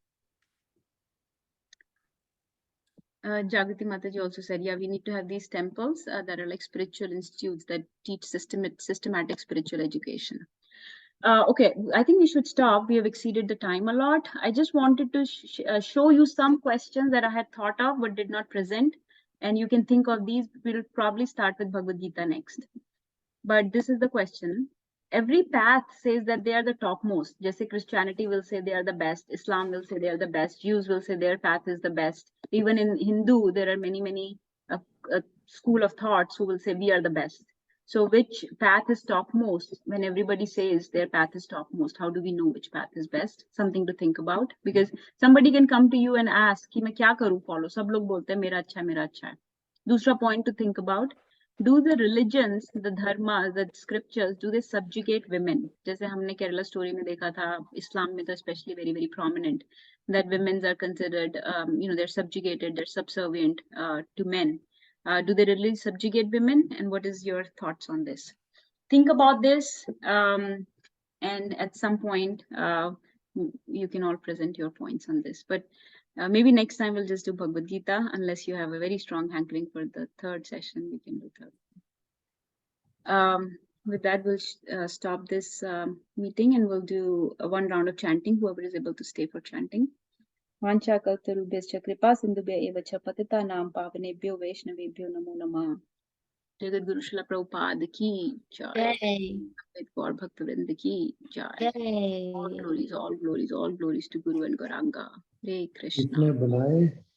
Jagrati Mataji also said, yeah, we need to have these temples that are like spiritual institutes that teach systematic spiritual education. Okay, I think we should stop. We have exceeded the time a lot. I just wanted to show you some questions that I had thought of but did not present. And you can think of these. We'll probably start with Bhagavad Gita next. But this is the question. Every path says that they are the topmost. Just like Christianity will say they are the best. Islam will say they are the best. Jews will say their path is the best. Even in Hindu, there are many school of thoughts who will say we are the best. So which path is topmost? When everybody says their path is topmost, how do we know which path is best? Something to think about, because somebody can come to you and ask कि मैं क्या करूँ follow. सब लोग बोलते हैं मेरा अच्छा है, मेरा अच्छा है. दूसरा point to think about. Do the religions, the dharmas, the scriptures, do they subjugate women? जैसे हमने Kerala story में देखा था, Islam में तो especially very prominent, that women are considered, they're subjugated, they're subservient to men. Do they really subjugate women? And what is your thoughts on this? Think about this, and at some point, you can all present your points on this. But maybe next time we'll just do Bhagavad Gita, unless you have a very strong hankering for the third session, we can do third. With that, we'll stop this meeting, and we'll do one round of chanting, whoever is able to stay for chanting. Vancha kaltarubhyascha kripa sindhubhya eva cha patitanam pavanebhyo vaishnavebhyo namo namah. Jagat Guru Srila Prabhupada ki jai. With Gaur Bhaktivinoda ki jai. All glories to Guru and Gauranga. Hare Krishna.